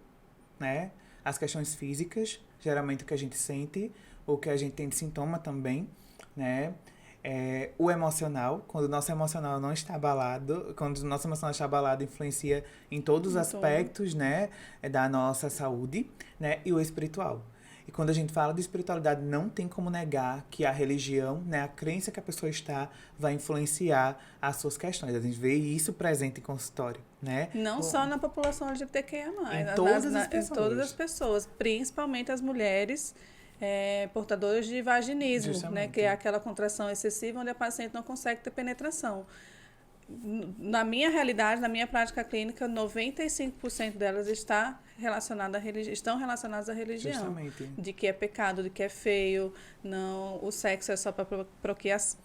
né? As questões físicas, geralmente o que a gente sente, o que a gente tem de sintoma também, né? O emocional, quando o nosso emocional não está abalado, quando o nosso emocional está abalado, influencia em todos os aspectos, né, da nossa saúde, né, e o espiritual. E quando a gente fala de espiritualidade, não tem como negar que a religião, né, a crença que a pessoa está, vai influenciar as suas questões. A gente vê isso presente em consultório, né? Não só na população LGBTQIA+, em todas as em pessoas. todas as pessoas, principalmente as mulheres portadoras de vaginismo, né, que é aquela contração excessiva onde a paciente não consegue ter penetração. Na minha realidade, na minha prática clínica, 95% delas estão relacionadas à religião. Justamente. De que é pecado, de que é feio, não, o sexo é só para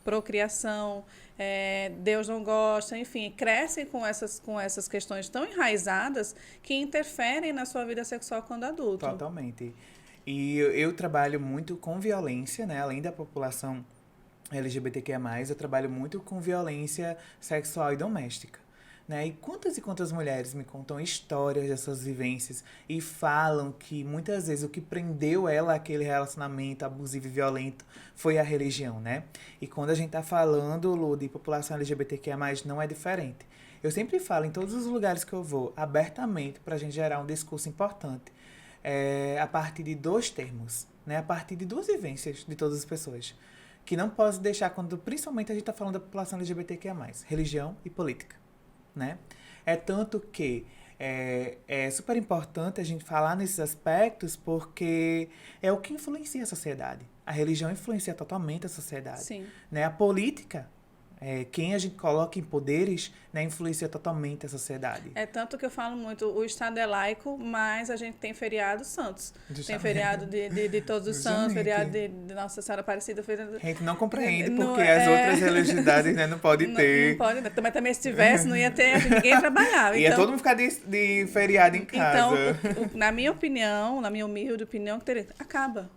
procriação, Deus não gosta, enfim, crescem com essas questões tão enraizadas que interferem na sua vida sexual quando adulto. Totalmente. E eu trabalho muito com violência, né? Além da população LGBTQIA+, eu trabalho muito com violência sexual e doméstica, né? E quantas mulheres me contam histórias dessas vivências e falam que muitas vezes o que prendeu ela àquele relacionamento abusivo e violento foi a religião, né? E quando a gente tá falando, Lu, de população LGBTQIA+, não é diferente. Eu sempre falo em todos os lugares que eu vou, abertamente, pra gente gerar um discurso importante. A partir de 2 termos, né? A partir de 2 vivências de todas as pessoas. Que não pode deixar, quando principalmente a gente está falando da população LGBTQIA+, religião e política, né? É tanto que é super importante a gente falar nesses aspectos porque é o que influencia a sociedade. A religião influencia totalmente a sociedade. Sim. Né? A política, quem a gente coloca em poderes, né, influencia totalmente a sociedade. É tanto que eu falo muito, o Estado é laico, mas a gente tem feriados santos. Justamente. Tem feriado de Todos os Santos, feriado de Nossa Senhora Aparecida. A gente não compreende porque as outras religiosidades, né, não podem ter. Não pode, mas também se tivesse, não ia ter ninguém trabalhava. Ia todo mundo ficar de feriado em casa. Então, na minha opinião, na minha humilde opinião, acaba.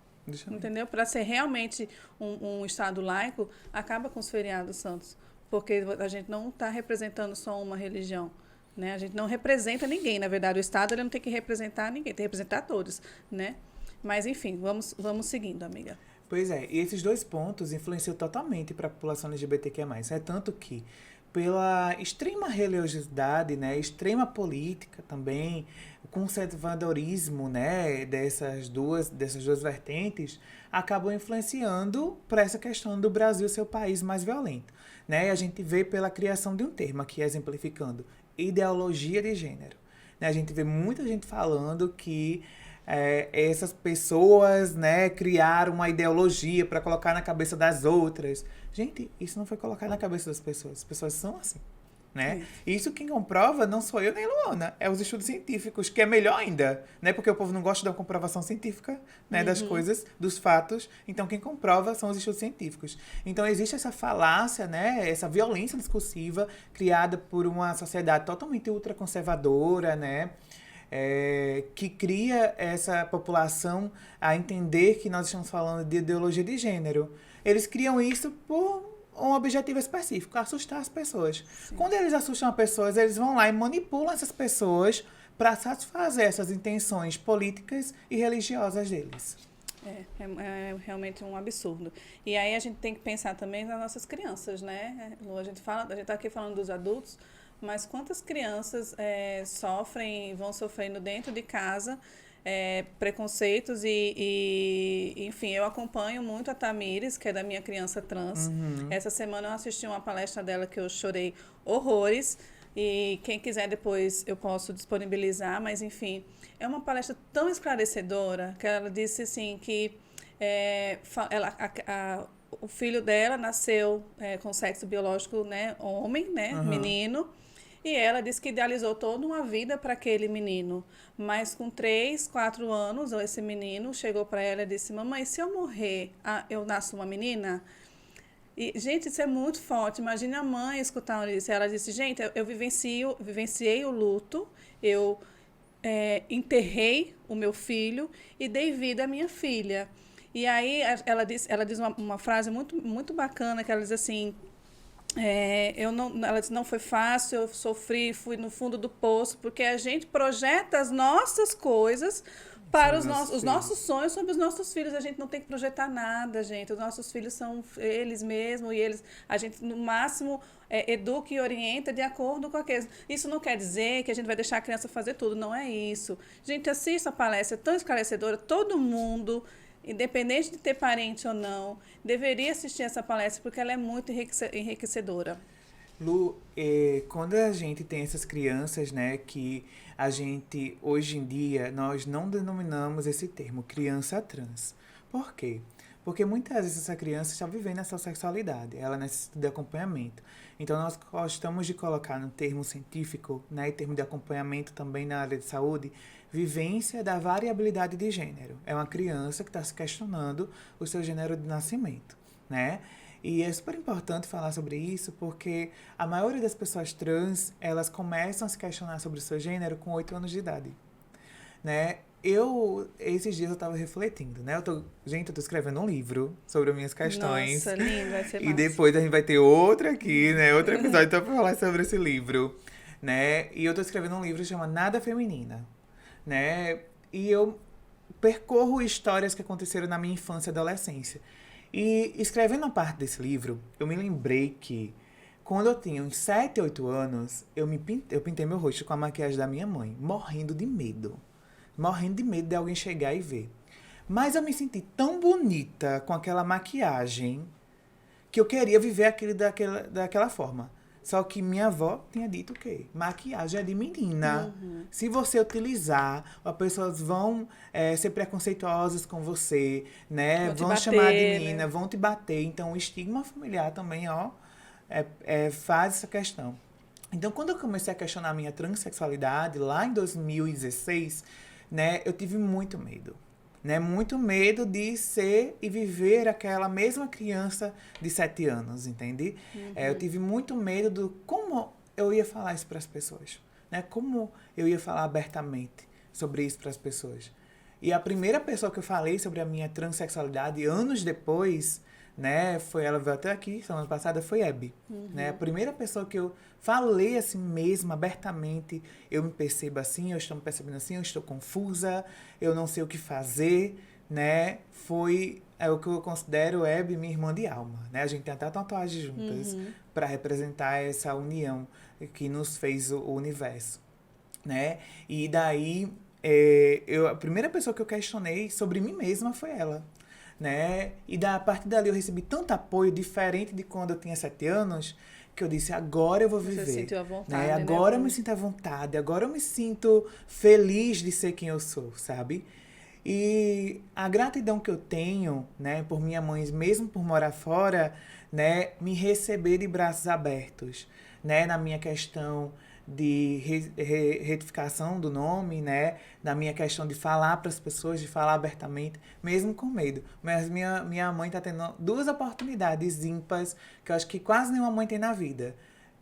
Entendeu? Para ser realmente um Estado laico, acaba com os feriados santos. Porque a gente não está representando só uma religião. Né? A gente não representa ninguém. Na verdade, o Estado ele não tem que representar ninguém, tem que representar todos. Né? Mas, enfim, vamos seguindo, amiga. Pois é, e esses 2 pontos influenciam totalmente para a população LGBTQIA+. É tanto que, pela extrema religiosidade, né, extrema política também, o conservadorismo, né, dessas duas vertentes, acabam influenciando para essa questão do Brasil ser o país mais violento. Né? E a gente vê pela criação de um termo aqui, exemplificando, ideologia de gênero. Né? A gente vê muita gente falando que essas pessoas, né, criaram uma ideologia para colocar na cabeça das outras. Gente, isso não foi colocar na cabeça das pessoas. As pessoas são assim. Né? Isso quem comprova não sou eu nem Luana, é os estudos científicos, que é melhor ainda, né? Porque o povo não gosta da comprovação científica, né, das coisas, dos fatos, então quem comprova são os estudos científicos. Então existe essa falácia, né, essa violência discursiva criada por uma sociedade totalmente ultraconservadora, né, que cria essa população a entender que nós estamos falando de ideologia de gênero. Eles criam isso por um objetivo específico, assustar as pessoas. Sim. Quando eles assustam as pessoas, eles vão lá e manipulam essas pessoas para satisfazer essas intenções políticas e religiosas deles. É realmente um absurdo. E aí a gente tem que pensar também nas nossas crianças, né? A gente está aqui falando dos adultos, mas quantas crianças vão sofrendo dentro de casa preconceitos enfim, eu acompanho muito a Tamires, que é da minha criança trans. Essa semana eu assisti uma palestra dela que eu chorei horrores, e quem quiser depois eu posso disponibilizar, mas enfim, é uma palestra tão esclarecedora que ela disse assim que o filho dela nasceu com sexo biológico, né, homem, né, menino. E ela disse que idealizou toda uma vida para aquele menino. Mas com 3, 4 anos, esse menino chegou para ela e disse: mamãe, se eu morrer, eu nasço uma menina? E, gente, isso é muito forte. Imagine a mãe escutando isso. Ela disse: gente, eu vivenciei o luto, eu enterrei o meu filho e dei vida à minha filha. E aí ela diz uma frase muito, muito bacana, que ela diz assim... ela disse, não foi fácil, eu sofri, fui no fundo do poço, porque a gente projeta as nossas coisas para os nossos sonhos sobre os nossos filhos. A gente não tem que projetar nada, gente. Os nossos filhos são eles mesmos e a gente, no máximo, educa e orienta de acordo com aqueles. Isso não quer dizer que a gente vai deixar a criança fazer tudo, não é isso. Gente, assista a palestra, é tão esclarecedora, todo mundo... Independente de ter parente ou não, deveria assistir essa palestra, porque ela é muito enriquecedora. Lu, quando a gente tem essas crianças, né, que a gente, hoje em dia, nós não denominamos esse termo criança trans. Por quê? Porque muitas vezes essa criança está vivendo essa sexualidade, ela necessita de acompanhamento. Então, nós gostamos de colocar no termo científico, né, e termo de acompanhamento também na área de saúde, vivência da variabilidade de gênero. É uma criança que está se questionando o seu gênero de nascimento, né? E é super importante falar sobre isso porque a maioria das pessoas trans, elas começam a se questionar sobre o seu gênero com 8 anos de idade, né? Esses dias eu estava refletindo, né? Gente, eu tô escrevendo um livro sobre as minhas questões. Nossa, lindo, vai ser massa. E depois a gente vai ter outro aqui, né? Outro episódio então, pra falar sobre esse livro, né? E eu tô escrevendo um livro que chama Nada Feminina, né? E eu percorro histórias que aconteceram na minha infância e adolescência. E escrevendo a parte desse livro, eu me lembrei que quando eu tinha uns 7, 8 anos, eu pintei meu rosto com a maquiagem da minha mãe, morrendo de medo de alguém chegar e ver. Mas eu me senti tão bonita com aquela maquiagem que eu queria viver aquilo daquela forma. Só que minha avó tinha dito o quê? Maquiagem é de menina. Se você utilizar, as pessoas vão ser preconceituosas com você, né? Vão bater, chamar de menina, né? vão te bater. Então, o estigma familiar também, faz essa questão. Então, quando eu comecei a questionar a minha transexualidade, lá em 2016, né, eu tive muito medo. Né? Muito medo de ser e viver aquela mesma criança de 7 anos, entende? Eu tive muito medo do como eu ia falar isso para as pessoas. Né? Como eu ia falar abertamente sobre isso para as pessoas. E a primeira pessoa que eu falei sobre a minha transexualidade, anos depois, né, ela veio até aqui, semana passada, foi Hebe. Né? A primeira pessoa que eu falei assim mesmo, abertamente, eu me percebo assim, eu estou me percebendo assim, eu estou confusa, eu não sei o que fazer, né? Foi o que eu considero Hebe, minha irmã de alma. Né? A gente tem até tatuagens juntas para representar essa união que nos fez o universo. Né? E daí, a primeira pessoa que eu questionei sobre mim mesma foi ela. Né? E a partir dali eu recebi tanto apoio, diferente de quando eu tinha 7 anos, que eu disse, agora eu vou viver. Você sentiu a vontade, né? Agora eu me sinto à vontade, agora eu me sinto feliz de ser quem eu sou, sabe? E a gratidão que eu tenho, né, por minha mãe, mesmo por morar fora, né, me receber de braços abertos, né, na minha questão de retificação do nome, né? Na minha questão de falar para as pessoas, de falar abertamente, mesmo com medo. Mas minha mãe está tendo 2 oportunidades ímpares que eu acho que quase nenhuma mãe tem na vida.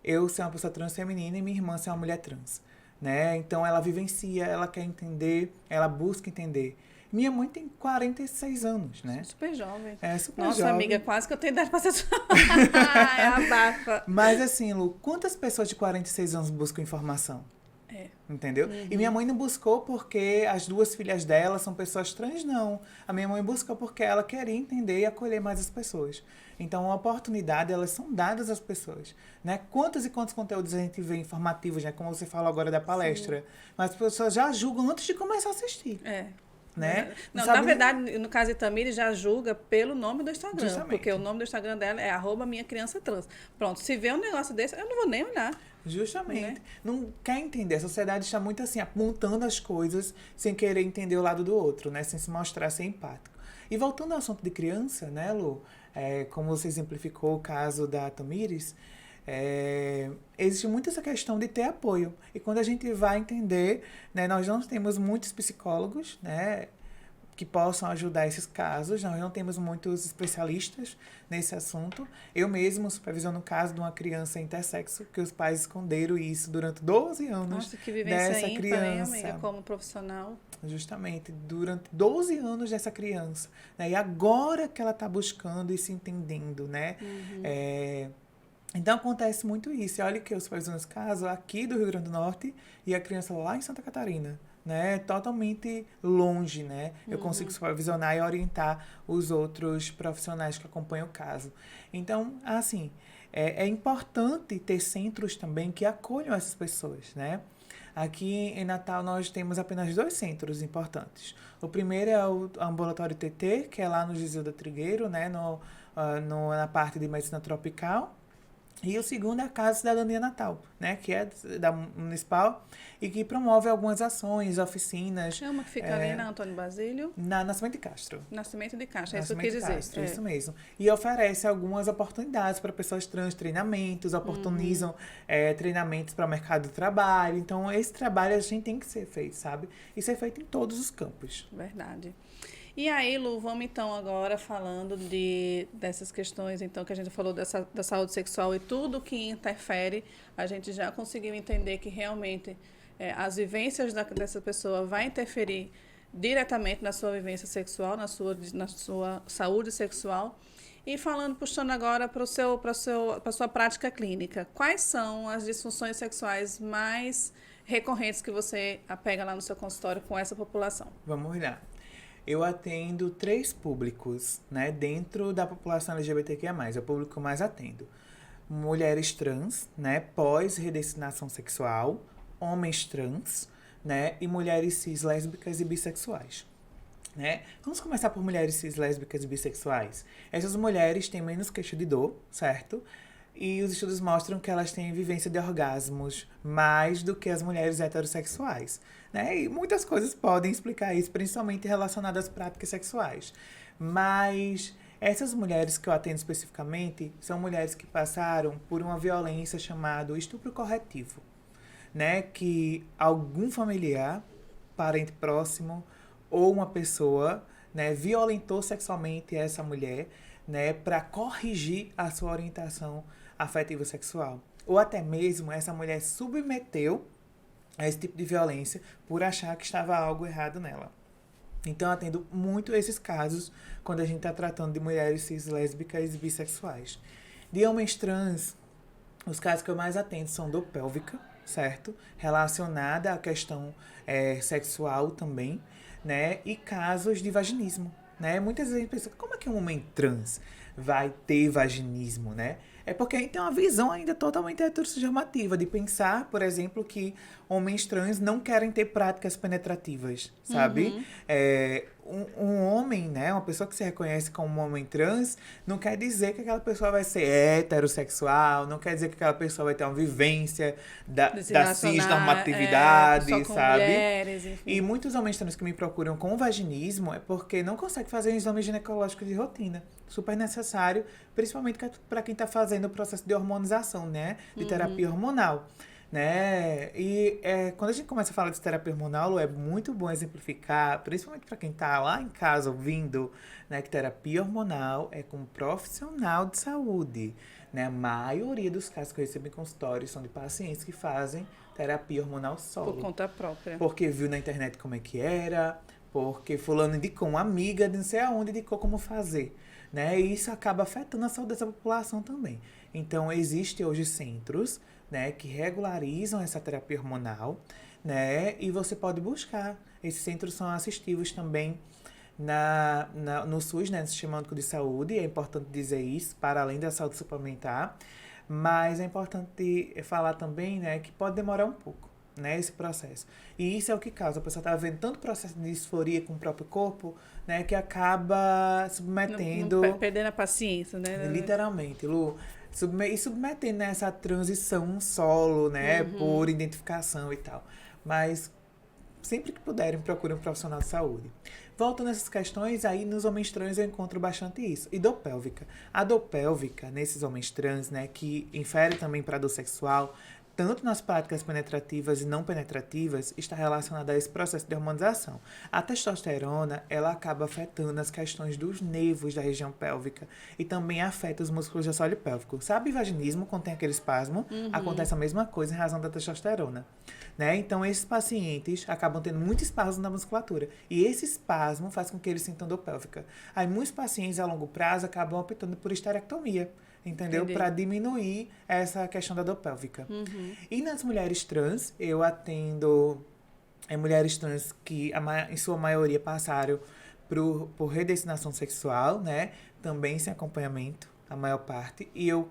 Eu ser uma pessoa trans feminina e minha irmã ser uma mulher trans, né? Então ela vivencia, ela quer entender, ela busca entender. Minha mãe tem 46 anos, né? Super jovem. Super Nossa, jovem. amiga, quase que eu tenho idade pra ser é abafa. Mas assim, Lu, quantas pessoas de 46 anos buscam informação? Entendeu? E minha mãe não buscou porque as 2 filhas dela são pessoas trans, não. A minha mãe buscou porque ela queria entender e acolher mais as pessoas. Então, a oportunidade, elas são dadas às pessoas. Né? Quantos e quantos conteúdos a gente vê informativos, né? Como você falou agora da palestra. Sim. Mas as pessoas já julgam antes de começar a assistir. Né? Não, na verdade, no caso de Tamiri, já julga pelo nome do Instagram. Justamente. Porque o nome do Instagram dela é @minhacriançatrans. Pronto, se vê um negócio desse, eu não vou nem olhar. Justamente. Né? Não quer entender. A sociedade está muito assim, apontando as coisas sem querer entender o lado do outro, né? Sem se mostrar ser empático. E voltando ao assunto de criança, né, Lu? Como você exemplificou o caso da Tamires, existe muito essa questão de ter apoio. E quando a gente vai entender, né, nós não temos muitos psicólogos, né, que possam ajudar esses casos. Nós não temos muitos especialistas nesse assunto. Eu mesmo supervisiono o caso de uma criança intersexo, que os pais esconderam isso durante 12 anos. Nossa, que vivência dessa ímpar, criança. hein, amiga, como profissional. Justamente, durante 12 anos dessa criança. Né? E agora que ela está buscando e se entendendo, né? Então acontece muito isso. E olha que eu supervisiono esse caso aqui do Rio Grande do Norte e a criança lá em Santa Catarina. Né, totalmente longe, né? Eu consigo supervisionar e orientar os outros profissionais que acompanham o caso. Então, assim, é importante ter centros também que acolham essas pessoas, né? Aqui em Natal nós temos apenas 2 centros importantes. O primeiro é o Ambulatório TT, que é lá no Gisilda Trigueiro, né? Na parte de medicina tropical. E o segundo é a Casa Cidadania Natal, né, que é da municipal e que promove algumas ações, oficinas. Chama que fica ali na Antônio Basílio. Na Nascimento de Castro. Nascimento de Castro, é isso que eu quis dizer. Castro, isso mesmo. E oferece algumas oportunidades para pessoas trans, treinamentos, oportunizam treinamentos para o mercado de trabalho. Então, esse trabalho a gente tem que ser feito, sabe? E ser feito em todos os campos. Verdade. E aí, Lu, vamos então agora falando dessas questões, então, que a gente falou da saúde sexual e tudo que interfere, a gente já conseguiu entender que realmente as vivências dessa pessoa vai interferir diretamente na sua vivência sexual, na sua saúde sexual. E puxando agora para a sua prática clínica, quais são as disfunções sexuais mais recorrentes que você pega lá no seu consultório com essa população? Vamos lá. Eu atendo 3 públicos, né, dentro da população LGBTQIA+, é o público que eu mais atendo. Mulheres trans, né, pós-redestinação sexual, homens trans, né, e mulheres cis, lésbicas e bissexuais. Né? Vamos começar por mulheres cis, lésbicas e bissexuais. Essas mulheres têm menos queixa de dor, certo? E os estudos mostram que elas têm vivência de orgasmos mais do que as mulheres heterossexuais. Né? E muitas coisas podem explicar isso, principalmente relacionadas às práticas sexuais. Mas essas mulheres que eu atendo especificamente são mulheres que passaram por uma violência chamada estupro corretivo. Né? Que algum familiar, parente próximo ou uma pessoa, né, violentou sexualmente essa mulher, né, para corrigir a sua orientação afetiva sexual. Ou até mesmo essa mulher submeteu a esse tipo de violência por achar que estava algo errado nela. Então, eu atendo muito esses casos quando a gente está tratando de mulheres cis, lésbicas e bissexuais. De homens trans, os casos que eu mais atendo são dor pélvica, certo? Relacionada à questão sexual também, né? E casos de vaginismo, né? Muitas vezes a gente pensa, como é que um homem trans vai ter vaginismo, né? É porque a gente tem uma visão ainda totalmente heteronormativa de pensar, por exemplo, que homens trans não querem ter práticas penetrativas, sabe? Um homem, né, uma pessoa que se reconhece como um homem trans, não quer dizer que aquela pessoa vai ser heterossexual, não quer dizer que aquela pessoa vai ter uma vivência da cisnormatividade, só com sabe? Mulheres, enfim. E muitos homens trans que me procuram com vaginismo é porque não conseguem fazer um exame ginecológico de rotina. Super necessário, principalmente para quem está fazendo o processo de hormonização, né? De terapia hormonal. Né? E quando a gente começa a falar de terapia hormonal, é muito bom exemplificar, principalmente para quem está lá em casa ouvindo, né, que terapia hormonal é com um profissional de saúde. Né? A maioria dos casos que eu recebo em consultório são de pacientes que fazem terapia hormonal solo. Por conta própria. Porque viu na internet como é que era, porque fulano indicou uma amiga de não sei aonde, indicou como fazer. Né? E isso acaba afetando a saúde dessa população também. Então, existem hoje centros, né, que regularizam essa terapia hormonal, né, e você pode buscar. Esses centros são assistivos também no SUS, né, no Sistema Único de Saúde, é importante dizer isso, para além da saúde suplementar, mas é importante falar também, né, que pode demorar um pouco, né, esse processo. E isso é o que causa. A pessoa está vendo tanto processo de disforia com o próprio corpo, né, que acaba submetendo... Perdendo a paciência, né? Literalmente, Lu. E submetendo nessa transição solo, né? Por identificação e tal. Mas sempre que puderem, procurem um profissional de saúde. Voltando nessas questões, aí nos homens trans eu encontro bastante isso. E dor pélvica. A dor pélvica, nesses homens trans, né, que infere também para a dor sexual, tanto nas práticas penetrativas e não penetrativas, está relacionada a esse processo de hormonização. A testosterona, ela acaba afetando as questões dos nervos da região pélvica e também afeta os músculos do assoalho pélvico. Sabe vaginismo, quando tem aquele espasmo? Acontece a mesma coisa em razão da testosterona. Né? Então, esses pacientes acabam tendo muito espasmo na musculatura. E esse espasmo faz com que eles sintam dor pélvica. Aí, muitos pacientes a longo prazo acabam optando por esterectomia. Entendeu? Para diminuir essa questão da dor pélvica. E nas mulheres trans, eu atendo mulheres trans que, em sua maioria, passaram por redestinação sexual, né? Também sem acompanhamento, a maior parte. E eu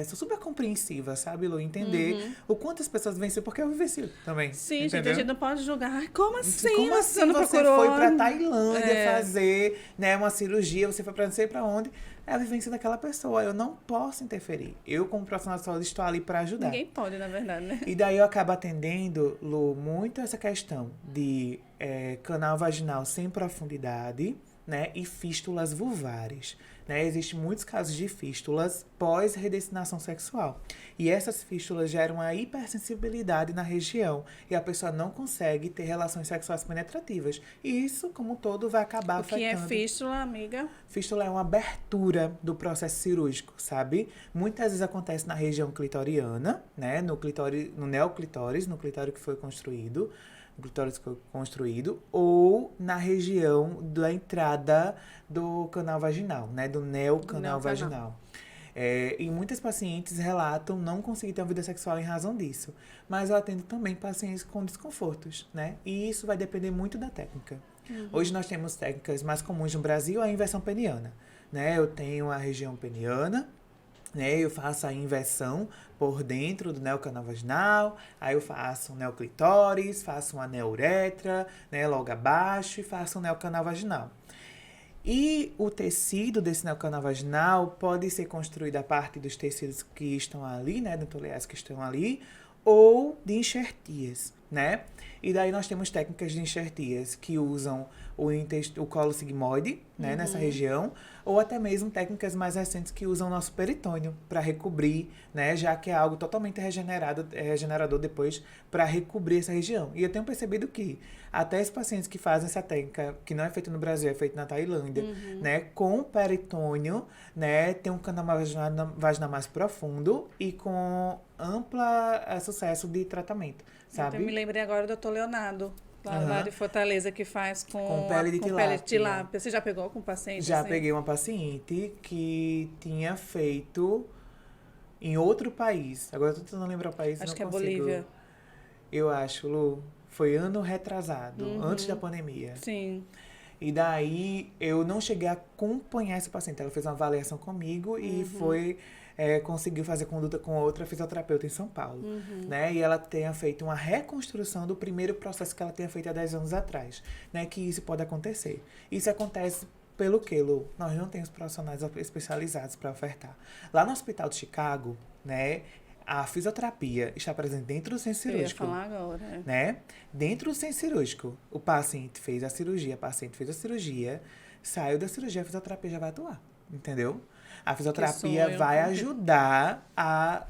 sou super compreensiva, sabe, Lu? Entender o quanto as pessoas vencem, porque eu vivencio também. Sim, entendeu? gente, a gente não pode julgar. Ai, como assim? Como assim não você procurou? foi pra Tailândia fazer, né, uma cirurgia, você foi pra não sei pra onde? É a vivência daquela pessoa. Eu não posso interferir. Eu, como profissional de saúde, estou ali pra ajudar. Ninguém pode, na verdade, né? E daí eu acabo atendendo, Lu, muito essa questão de canal vaginal sem profundidade, né, e fístulas vulvares. Né? Existem muitos casos de fístulas pós-redestinação sexual. E essas fístulas geram uma hipersensibilidade na região. E a pessoa não consegue ter relações sexuais penetrativas. E isso, como um todo, vai acabar afetando. O que é fístula, amiga? Fístula é uma abertura do processo cirúrgico, sabe? Muitas vezes acontece na região clitoriana, né? No neoclitóris, no clitóris que foi construído. O clitóris foi construído, ou na região da entrada do canal vaginal, né? Do neocanal vaginal. E muitas pacientes relatam não conseguir ter uma vida sexual em razão disso. Mas eu atendo também pacientes com desconfortos, né? E isso vai depender muito da técnica. Hoje nós temos técnicas mais comuns no Brasil, a inversão peniana, né? Eu tenho a região peniana, né, eu faço a inversão por dentro do neocanal vaginal, aí eu faço um neoclitóris, faço uma neuretra, né, logo abaixo, e faço um neocanal vaginal. E o tecido desse neocanal vaginal pode ser construído a partir dos tecidos que estão ali, né, dentoleais que estão ali, ou de enxertias, né? E daí nós temos técnicas de enxertias que usam o colo sigmoide, né, nessa região, ou até mesmo técnicas mais recentes que usam o nosso peritônio para recobrir, né, já que é algo totalmente regenerador depois para recobrir essa região. E eu tenho percebido que até os pacientes que fazem essa técnica, que não é feita no Brasil, é feita na Tailândia, né, com peritônio, né, tem um canal vaginal mais profundo e com ampla sucesso de tratamento, sabe? Eu me lembrei agora do Dr. Leonardo, lá de Fortaleza, que faz com pele de tilápia. Pele de tilápia. Você já pegou com paciente? Já assim? peguei uma paciente que tinha feito em outro país. Agora eu tô tentando lembrar o país. Acho não que é consigo. Bolívia. Eu acho, Lu. Foi ano retrasado, antes da pandemia. Sim. E daí eu não cheguei a acompanhar essa paciente. Ela fez uma avaliação comigo e conseguiu fazer conduta com outra fisioterapeuta em São Paulo. Né? E ela tenha feito uma reconstrução do primeiro processo que ela tinha feito há 10 anos atrás. Né? Que isso pode acontecer. Isso acontece pelo quê, Lu? Nós não temos profissionais especializados para ofertar. Lá no Hospital de Chicago, né, a fisioterapia está presente dentro do centro cirúrgico. Eu ia falar agora. Né? Dentro do centro cirúrgico, o paciente fez a cirurgia, saiu da cirurgia, a fisioterapia já vai atuar. Entendeu? A fisioterapia vai ajudar a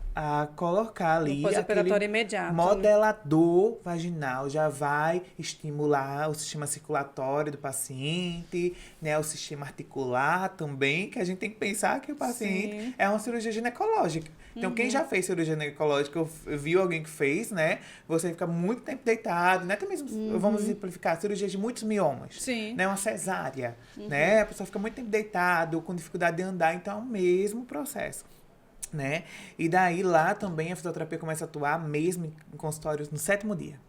colocar ali pós-operatório imediato, modelador vaginal, já vai estimular o sistema circulatório do paciente, né, o sistema articular também, que a gente tem que pensar que o paciente é uma cirurgia ginecológica. Então, quem já fez cirurgia ginecológica, viu alguém que fez, né, você fica muito tempo deitado, né, até mesmo, vamos exemplificar, cirurgia de muitos miomas, né, uma cesárea, né, a pessoa fica muito tempo deitado, com dificuldade de andar, então é o mesmo processo. Né? E daí lá também a fisioterapia começa a atuar mesmo em consultórios no 7º dia.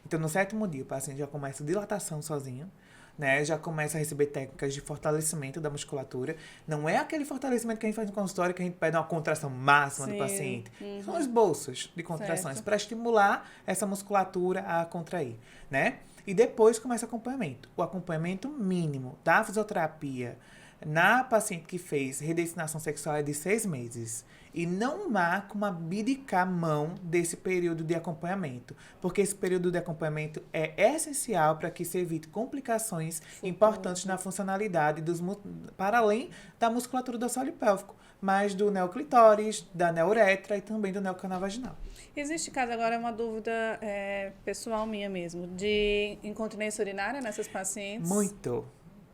Então no 7º dia o paciente já começa a dilatação sozinho, né? Já começa a receber técnicas de fortalecimento da musculatura. Não é aquele fortalecimento que a gente faz no consultório que a gente pede uma contração máxima do paciente. São os bolsos de contrações para estimular essa musculatura a contrair, né? E depois começa o acompanhamento. O acompanhamento mínimo da fisioterapia na paciente que fez redestinação sexual é de 6 meses. E não há como abdicar mão desse período de acompanhamento, porque esse período de acompanhamento é essencial para que se evite complicações importantes na funcionalidade para além da musculatura do assoalho pélvico, mas do neoclitóris, da neuretra e também do neocanal vaginal. Existe caso, agora é uma dúvida pessoal minha mesmo, de incontinência urinária nessas pacientes?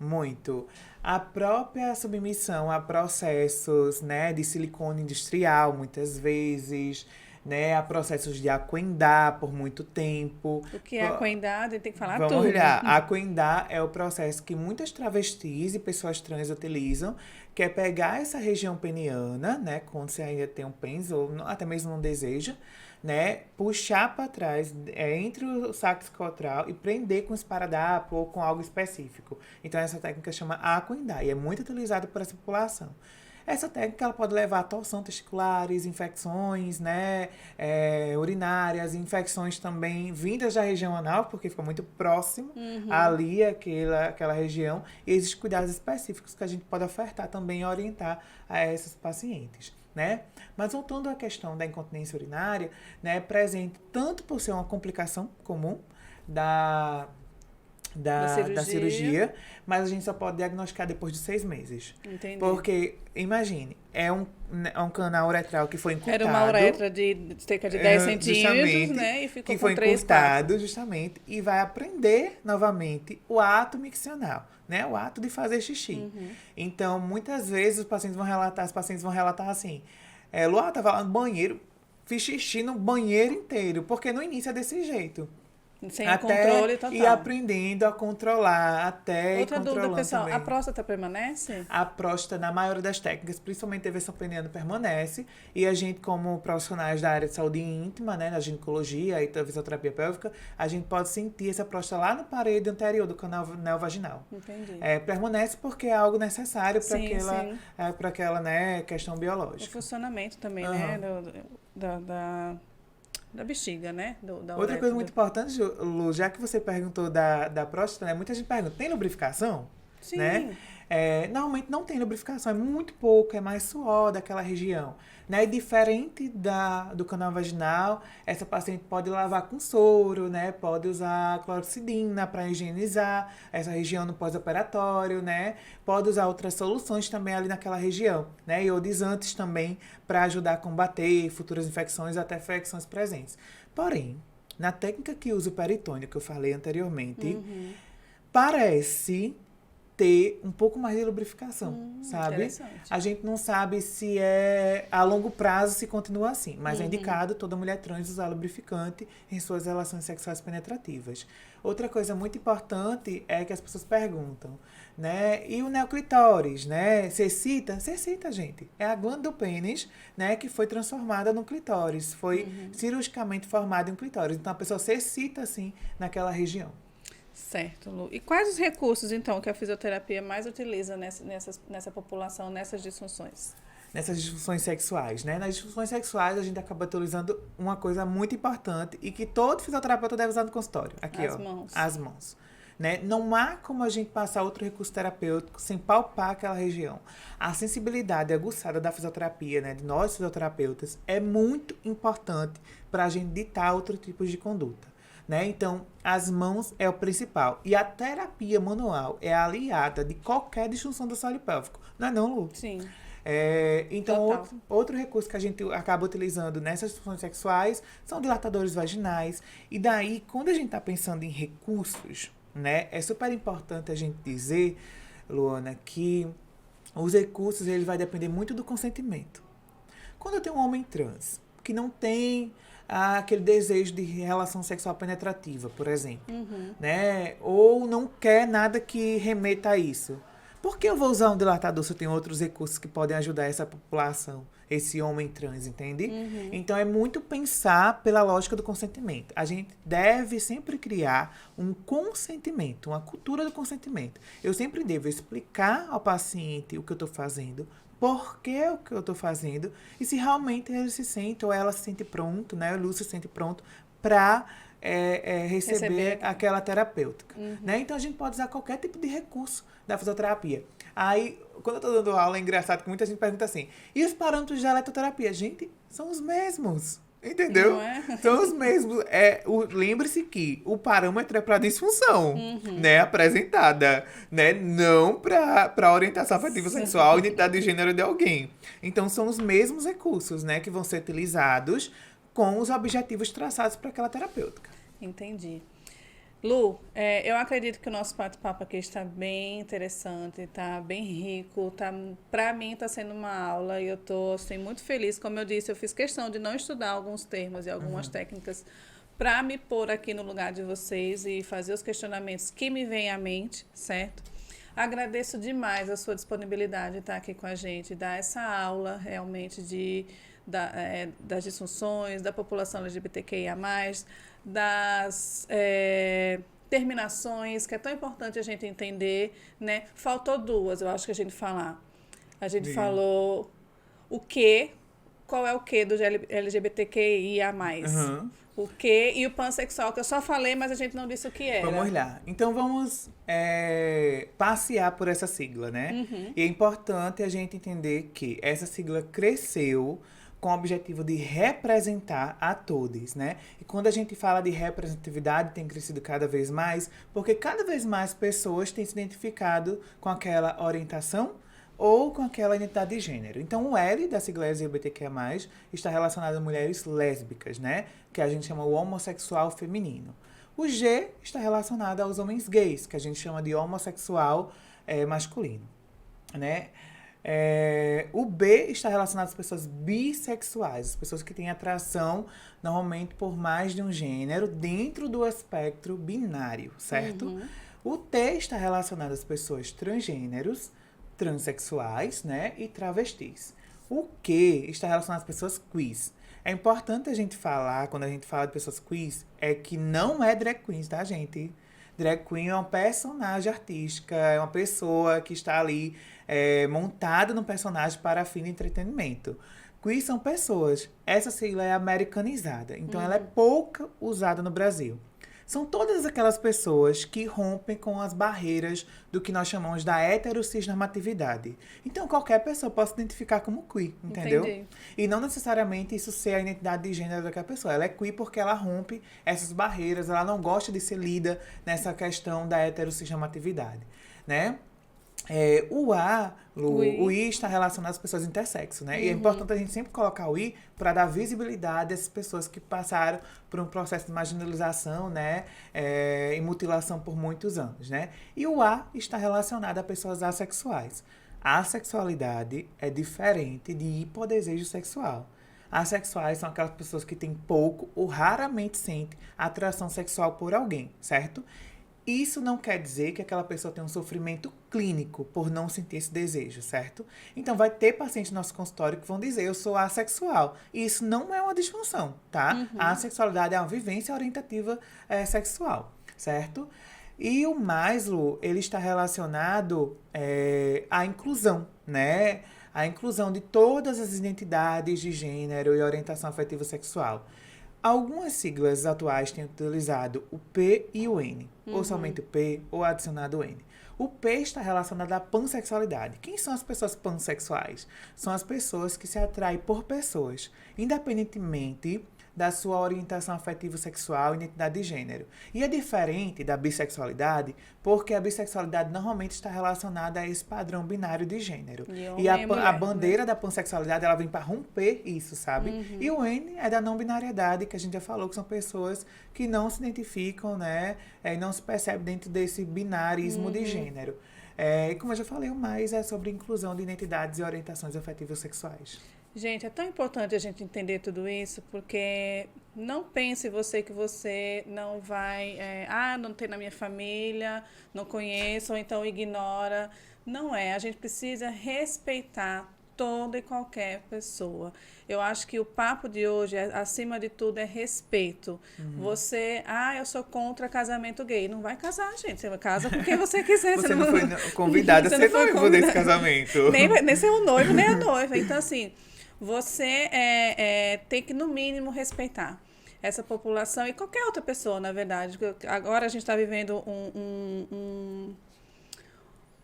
Muito. A própria submissão a processos, né, de silicone industrial, muitas vezes, né, a processos de aquendar por muito tempo. O que é aquendar? Tem que falar Vamos tudo. olhar. Aquendar é o processo que muitas travestis e pessoas trans utilizam, que é pegar essa região peniana, né, quando você ainda tem um pênis ou até mesmo não deseja, né, puxar para trás entre o saco escrotal e prender com esparadrapo ou com algo específico. Então essa técnica chama aquendar e é muito utilizada por essa população. Essa técnica ela pode levar a torção testiculares, infecções, né, urinárias, infecções também vindas da região anal, porque fica muito próximo ali aquela região. E existem cuidados específicos que a gente pode ofertar também e orientar a essas pacientes. Né? Mas voltando à questão da incontinência urinária, né, presente tanto por ser uma complicação comum da cirurgia, mas a gente só pode diagnosticar depois de 6 meses. Entendi. Porque, imagine, é um canal uretral que foi encurtado. Era uma uretra de cerca de 10 centímetros, né? E ficou que foi com 3, encurtado, 4. justamente, e vai aprender novamente o ato miccional, né? O ato de fazer xixi. Então, muitas vezes, as pacientes vão relatar assim, Luana, tava lá no banheiro, fiz xixi no banheiro inteiro, porque no início é desse jeito. Sem controle total. E aprendendo a controlar, Outra dúvida, pessoal, também. a próstata permanece? A próstata, na maioria das técnicas, principalmente a versão peniana, permanece. E a gente, como profissionais da área de saúde íntima, né, na ginecologia e da fisioterapia pélvica, a gente pode sentir essa próstata lá na parede anterior do canal neovaginal. Entendi. Permanece porque é algo necessário para aquela né, questão biológica. O funcionamento também, né, da bexiga, né? Outra coisa muito importante, Lu, já que você perguntou da próstata, né? Muita gente pergunta, tem lubrificação? Sim. Né? Normalmente não tem lubrificação, é muito pouco, é mais suor daquela região. Né? E diferente do canal vaginal, essa paciente pode lavar com soro, né? Pode usar clorocidina para higienizar essa região no pós-operatório, né? Pode usar outras soluções também ali naquela região, né? E iodizantes também para ajudar a combater futuras infecções, até infecções presentes. Porém, na técnica que usa o peritônio, que eu falei anteriormente, parece ter um pouco mais de lubrificação, sabe? A gente não sabe se a longo prazo se continua assim, mas é indicado toda mulher trans usar lubrificante em suas relações sexuais penetrativas. Outra coisa muito importante é que as pessoas perguntam, né? E o neoclitóris, né? Você excita, gente. É a glândula do pênis, né? Que foi transformada no clitóris. Foi cirurgicamente formada em um clitóris. Então, a pessoa se excita, assim, naquela região. Certo, Lu. E quais os recursos, então, que a fisioterapia mais utiliza nessa população, nessas disfunções? Nessas disfunções sexuais, né? Nas disfunções sexuais, a gente acaba utilizando uma coisa muito importante e que todo fisioterapeuta deve usar no consultório. Aqui, as mãos. Né? Não há como a gente passar outro recurso terapêutico sem palpar aquela região. A sensibilidade aguçada da fisioterapia, né? De nós fisioterapeutas, é muito importante para a gente ditar outros tipos de conduta. Né? Então, as mãos é o principal. E a terapia manual é aliada de qualquer disfunção do assoalho pélvico. Não é não, Lu? Sim. Então, outro recurso que a gente acaba utilizando nessas disfunções sexuais são dilatadores vaginais. E daí, quando a gente está pensando em recursos, né, é super importante a gente dizer, Luana, que os recursos ele vai depender muito do consentimento. Quando eu tenho um homem trans que não tem aquele desejo de relação sexual penetrativa, por exemplo, né? Ou não quer nada que remeta a isso. Por que eu vou usar um dilatador se eu tenho outros recursos que podem ajudar essa população, esse homem trans, entende? Então, é muito pensar pela lógica do consentimento. A gente deve sempre criar um consentimento, uma cultura do consentimento. Eu sempre devo explicar ao paciente o que eu estou fazendo, por que o que eu estou fazendo e se realmente ele se sente ou ela se sente pronto, né? O Lu se sente pronto para receber aquela terapêutica. Né? Então, a gente pode usar qualquer tipo de recurso da fisioterapia. Aí, quando eu tô dando aula, é engraçado que muita gente pergunta assim, e os parâmetros de eletroterapia? Gente, são os mesmos. Entendeu? Não é? São os mesmos. Lembre-se que o parâmetro é para disfunção, né? Apresentada, né? Não para orientação afetiva sexual, identidade de gênero de alguém. Então, são os mesmos recursos, né? Que vão ser utilizados com os objetivos traçados para aquela terapêutica. Entendi. Lu, eu acredito que o nosso bate-papo aqui está bem interessante, está bem rico, para mim está sendo uma aula e eu estou assim, muito feliz. Como eu disse, eu fiz questão de não estudar alguns termos e algumas técnicas para me pôr aqui no lugar de vocês e fazer os questionamentos que me vêm à mente, certo? Agradeço demais a sua disponibilidade de estar aqui com a gente, dar essa aula realmente das disfunções, da população LGBTQIA+, das terminações, que é tão importante a gente entender, né? Faltou duas, eu acho que a gente falar. A gente falou o que, qual é o que do LGBTQIA+. O que e o pansexual, que eu só falei, mas a gente não disse o que era. Vamos lá. Então, vamos passear por essa sigla, né? E é importante a gente entender que essa sigla cresceu com o objetivo de representar a todos, né? E quando a gente fala de representatividade, tem crescido cada vez mais, porque cada vez mais pessoas têm se identificado com aquela orientação ou com aquela identidade de gênero. Então, o L da sigla LGBTQIA+, está relacionado a mulheres lésbicas, né? Que a gente chama o homossexual feminino. O G está relacionado aos homens gays, que a gente chama de homossexual masculino, né? O B está relacionado às pessoas bissexuais, as pessoas que têm atração normalmente por mais de um gênero dentro do espectro binário, certo? O T está relacionado às pessoas transgêneros, transexuais, né, e travestis. O Q está relacionado às pessoas queers. É importante a gente falar, quando a gente fala de pessoas queers, é que não é drag queens, tá, gente? Drag queen é uma personagem artística, é uma pessoa que está ali montada no personagem para fim de entretenimento. Queer são pessoas. Essa sigla é americanizada, então ela é pouco usada no Brasil. São todas aquelas pessoas que rompem com as barreiras do que nós chamamos da heterossexualidade. Então, qualquer pessoa pode se identificar como queer, entendeu? Entendi. E não necessariamente isso ser a identidade de gênero daquela pessoa. Ela é queer porque ela rompe essas barreiras, ela não gosta de ser lida nessa questão da heterossexualidade, né? O A, o I está relacionado às pessoas intersexo, né? E é importante a gente sempre colocar o I para dar visibilidade a essas pessoas que passaram por um processo de marginalização, né? E mutilação por muitos anos, né? E o A está relacionado a pessoas assexuais. A sexualidade é diferente de hipodesejo sexual. Assexuais são aquelas pessoas que têm pouco ou raramente sentem atração sexual por alguém, certo? Isso não quer dizer que aquela pessoa tem um sofrimento clínico por não sentir esse desejo, certo? Então, vai ter pacientes no nosso consultório que vão dizer, eu sou assexual. E isso não é uma disfunção, tá? A assexualidade é uma vivência orientativa sexual, certo? E o mais, Lu, ele está relacionado à inclusão, né? A inclusão de todas as identidades de gênero e orientação afetiva sexual. Algumas siglas atuais têm utilizado o P e o N, ou somente o P, ou adicionado o N. O P está relacionado à pansexualidade. Quem são as pessoas pansexuais? São as pessoas que se atraem por pessoas, independentemente da sua orientação afetiva sexual e identidade de gênero. E é diferente da bissexualidade, porque a bissexualidade normalmente está relacionada a esse padrão binário de gênero. E a bandeira da pansexualidade, ela vem para romper isso, sabe? E o N é da não binariedade, que a gente já falou, que são pessoas que não se identificam, né? E não se percebem dentro desse binarismo de gênero. E como eu já falei, o mais é sobre inclusão de identidades e orientações afetivas sexuais. Gente, é tão importante a gente entender tudo isso, porque não pense você que você não vai... não tem na minha família, não conheço, ou então ignora. Não é. A gente precisa respeitar toda e qualquer pessoa. Eu acho que o papo de hoje, acima de tudo, é respeito. Você, eu sou contra casamento gay. Não vai casar, gente. Você casa porque você quiser. Você não foi convidada a ser noivo desse casamento. Nem ser o noivo, nem a noiva. Então, assim... Você tem que, no mínimo, respeitar essa população e qualquer outra pessoa, na verdade. Agora a gente está vivendo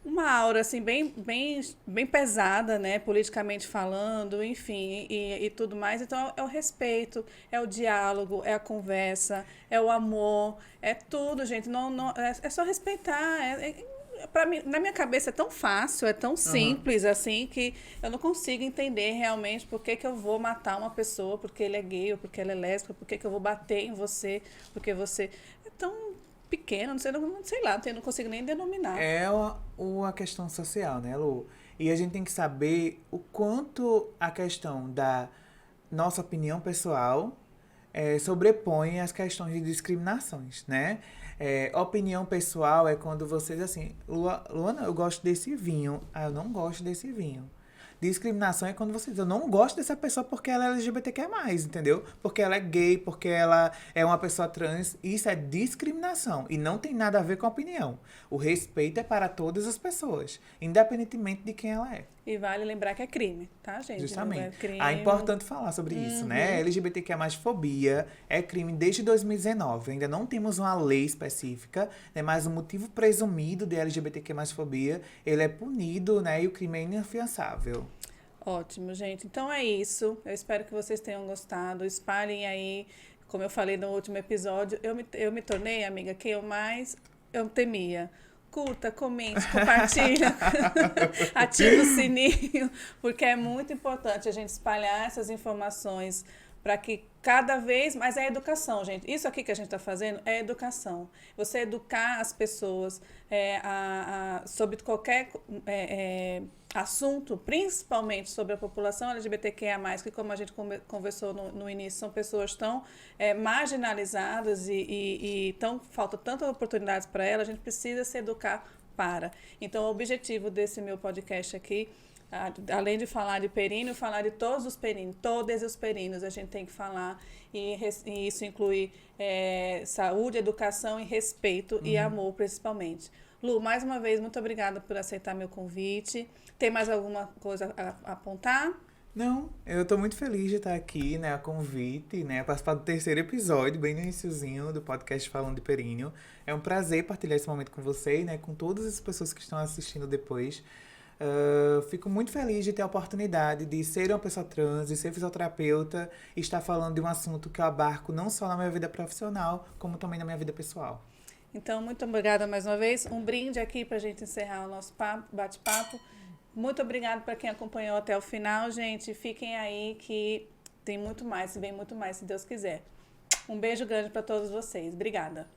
uma aura assim bem pesada, né, politicamente falando, enfim, e tudo mais. Então é o respeito, é o diálogo, é a conversa, é o amor, é tudo, gente. É só respeitar. Para mim, na minha cabeça é tão fácil, é tão Aham. simples assim que eu não consigo entender realmente por que que eu vou matar uma pessoa porque ele é gay ou porque ela é lésbica, por que que eu vou bater em você porque você é tão pequeno, não sei lá, não consigo nem denominar. É a questão social, né, Lu? E a gente tem que saber o quanto a questão da nossa opinião pessoal sobrepõe as questões de discriminações, né? Opinião pessoal é quando você diz assim, Luana, eu gosto desse vinho. Ah, eu não gosto desse vinho. Discriminação é quando você diz, eu não gosto dessa pessoa porque ela é LGBTQ+, entendeu? Porque ela é gay, porque ela é uma pessoa trans. Isso é discriminação e não tem nada a ver com a opinião. O respeito é para todas as pessoas, independentemente de quem ela é. E vale lembrar que é crime, tá, gente? É Justamente. É crime. importante falar sobre isso, né? Uhum. LGBTQIA+, fobia é crime desde 2019. Ainda não temos uma lei específica, né? Mas o motivo presumido de LGBTQIA+, fobia, ele é punido, né? E o crime é inafiançável. Ótimo, gente. Então é isso. Eu espero que vocês tenham gostado. Espalhem aí, como eu falei no último episódio, eu me tornei, amiga, quem eu temia. Curta, comente, compartilha, ativa o sininho, porque é muito importante a gente espalhar essas informações para que cada vez mais é educação, gente. Isso aqui que a gente está fazendo é educação. Você educar as pessoas sobre qualquer assunto, principalmente sobre a população LGBTQIA+, que como a gente conversou no início, são pessoas tão marginalizadas e falta tantas oportunidades para elas, a gente precisa se educar para. Então, o objetivo desse meu podcast aqui, além de falar de períneo, falar de todos os perinos a gente tem que falar, e isso inclui saúde, educação e respeito e amor, principalmente. Lu, mais uma vez, muito obrigada por aceitar meu convite. Tem mais alguma coisa a apontar? Não, eu tô muito feliz de estar aqui, né, a convite, né, participar do terceiro episódio, bem no iniciozinho do podcast Falando de Períneo. É um prazer partilhar esse momento com você, né, com todas as pessoas que estão assistindo depois. Fico muito feliz de ter a oportunidade de ser uma pessoa trans, de ser fisioterapeuta e estar falando de um assunto que eu abarco não só na minha vida profissional, como também na minha vida pessoal. Então, muito obrigada mais uma vez. Um brinde aqui para a gente encerrar o nosso bate-papo. Muito obrigada para quem acompanhou até o final, gente. Fiquem aí que tem muito mais, vem muito mais, se Deus quiser. Um beijo grande para todos vocês. Obrigada.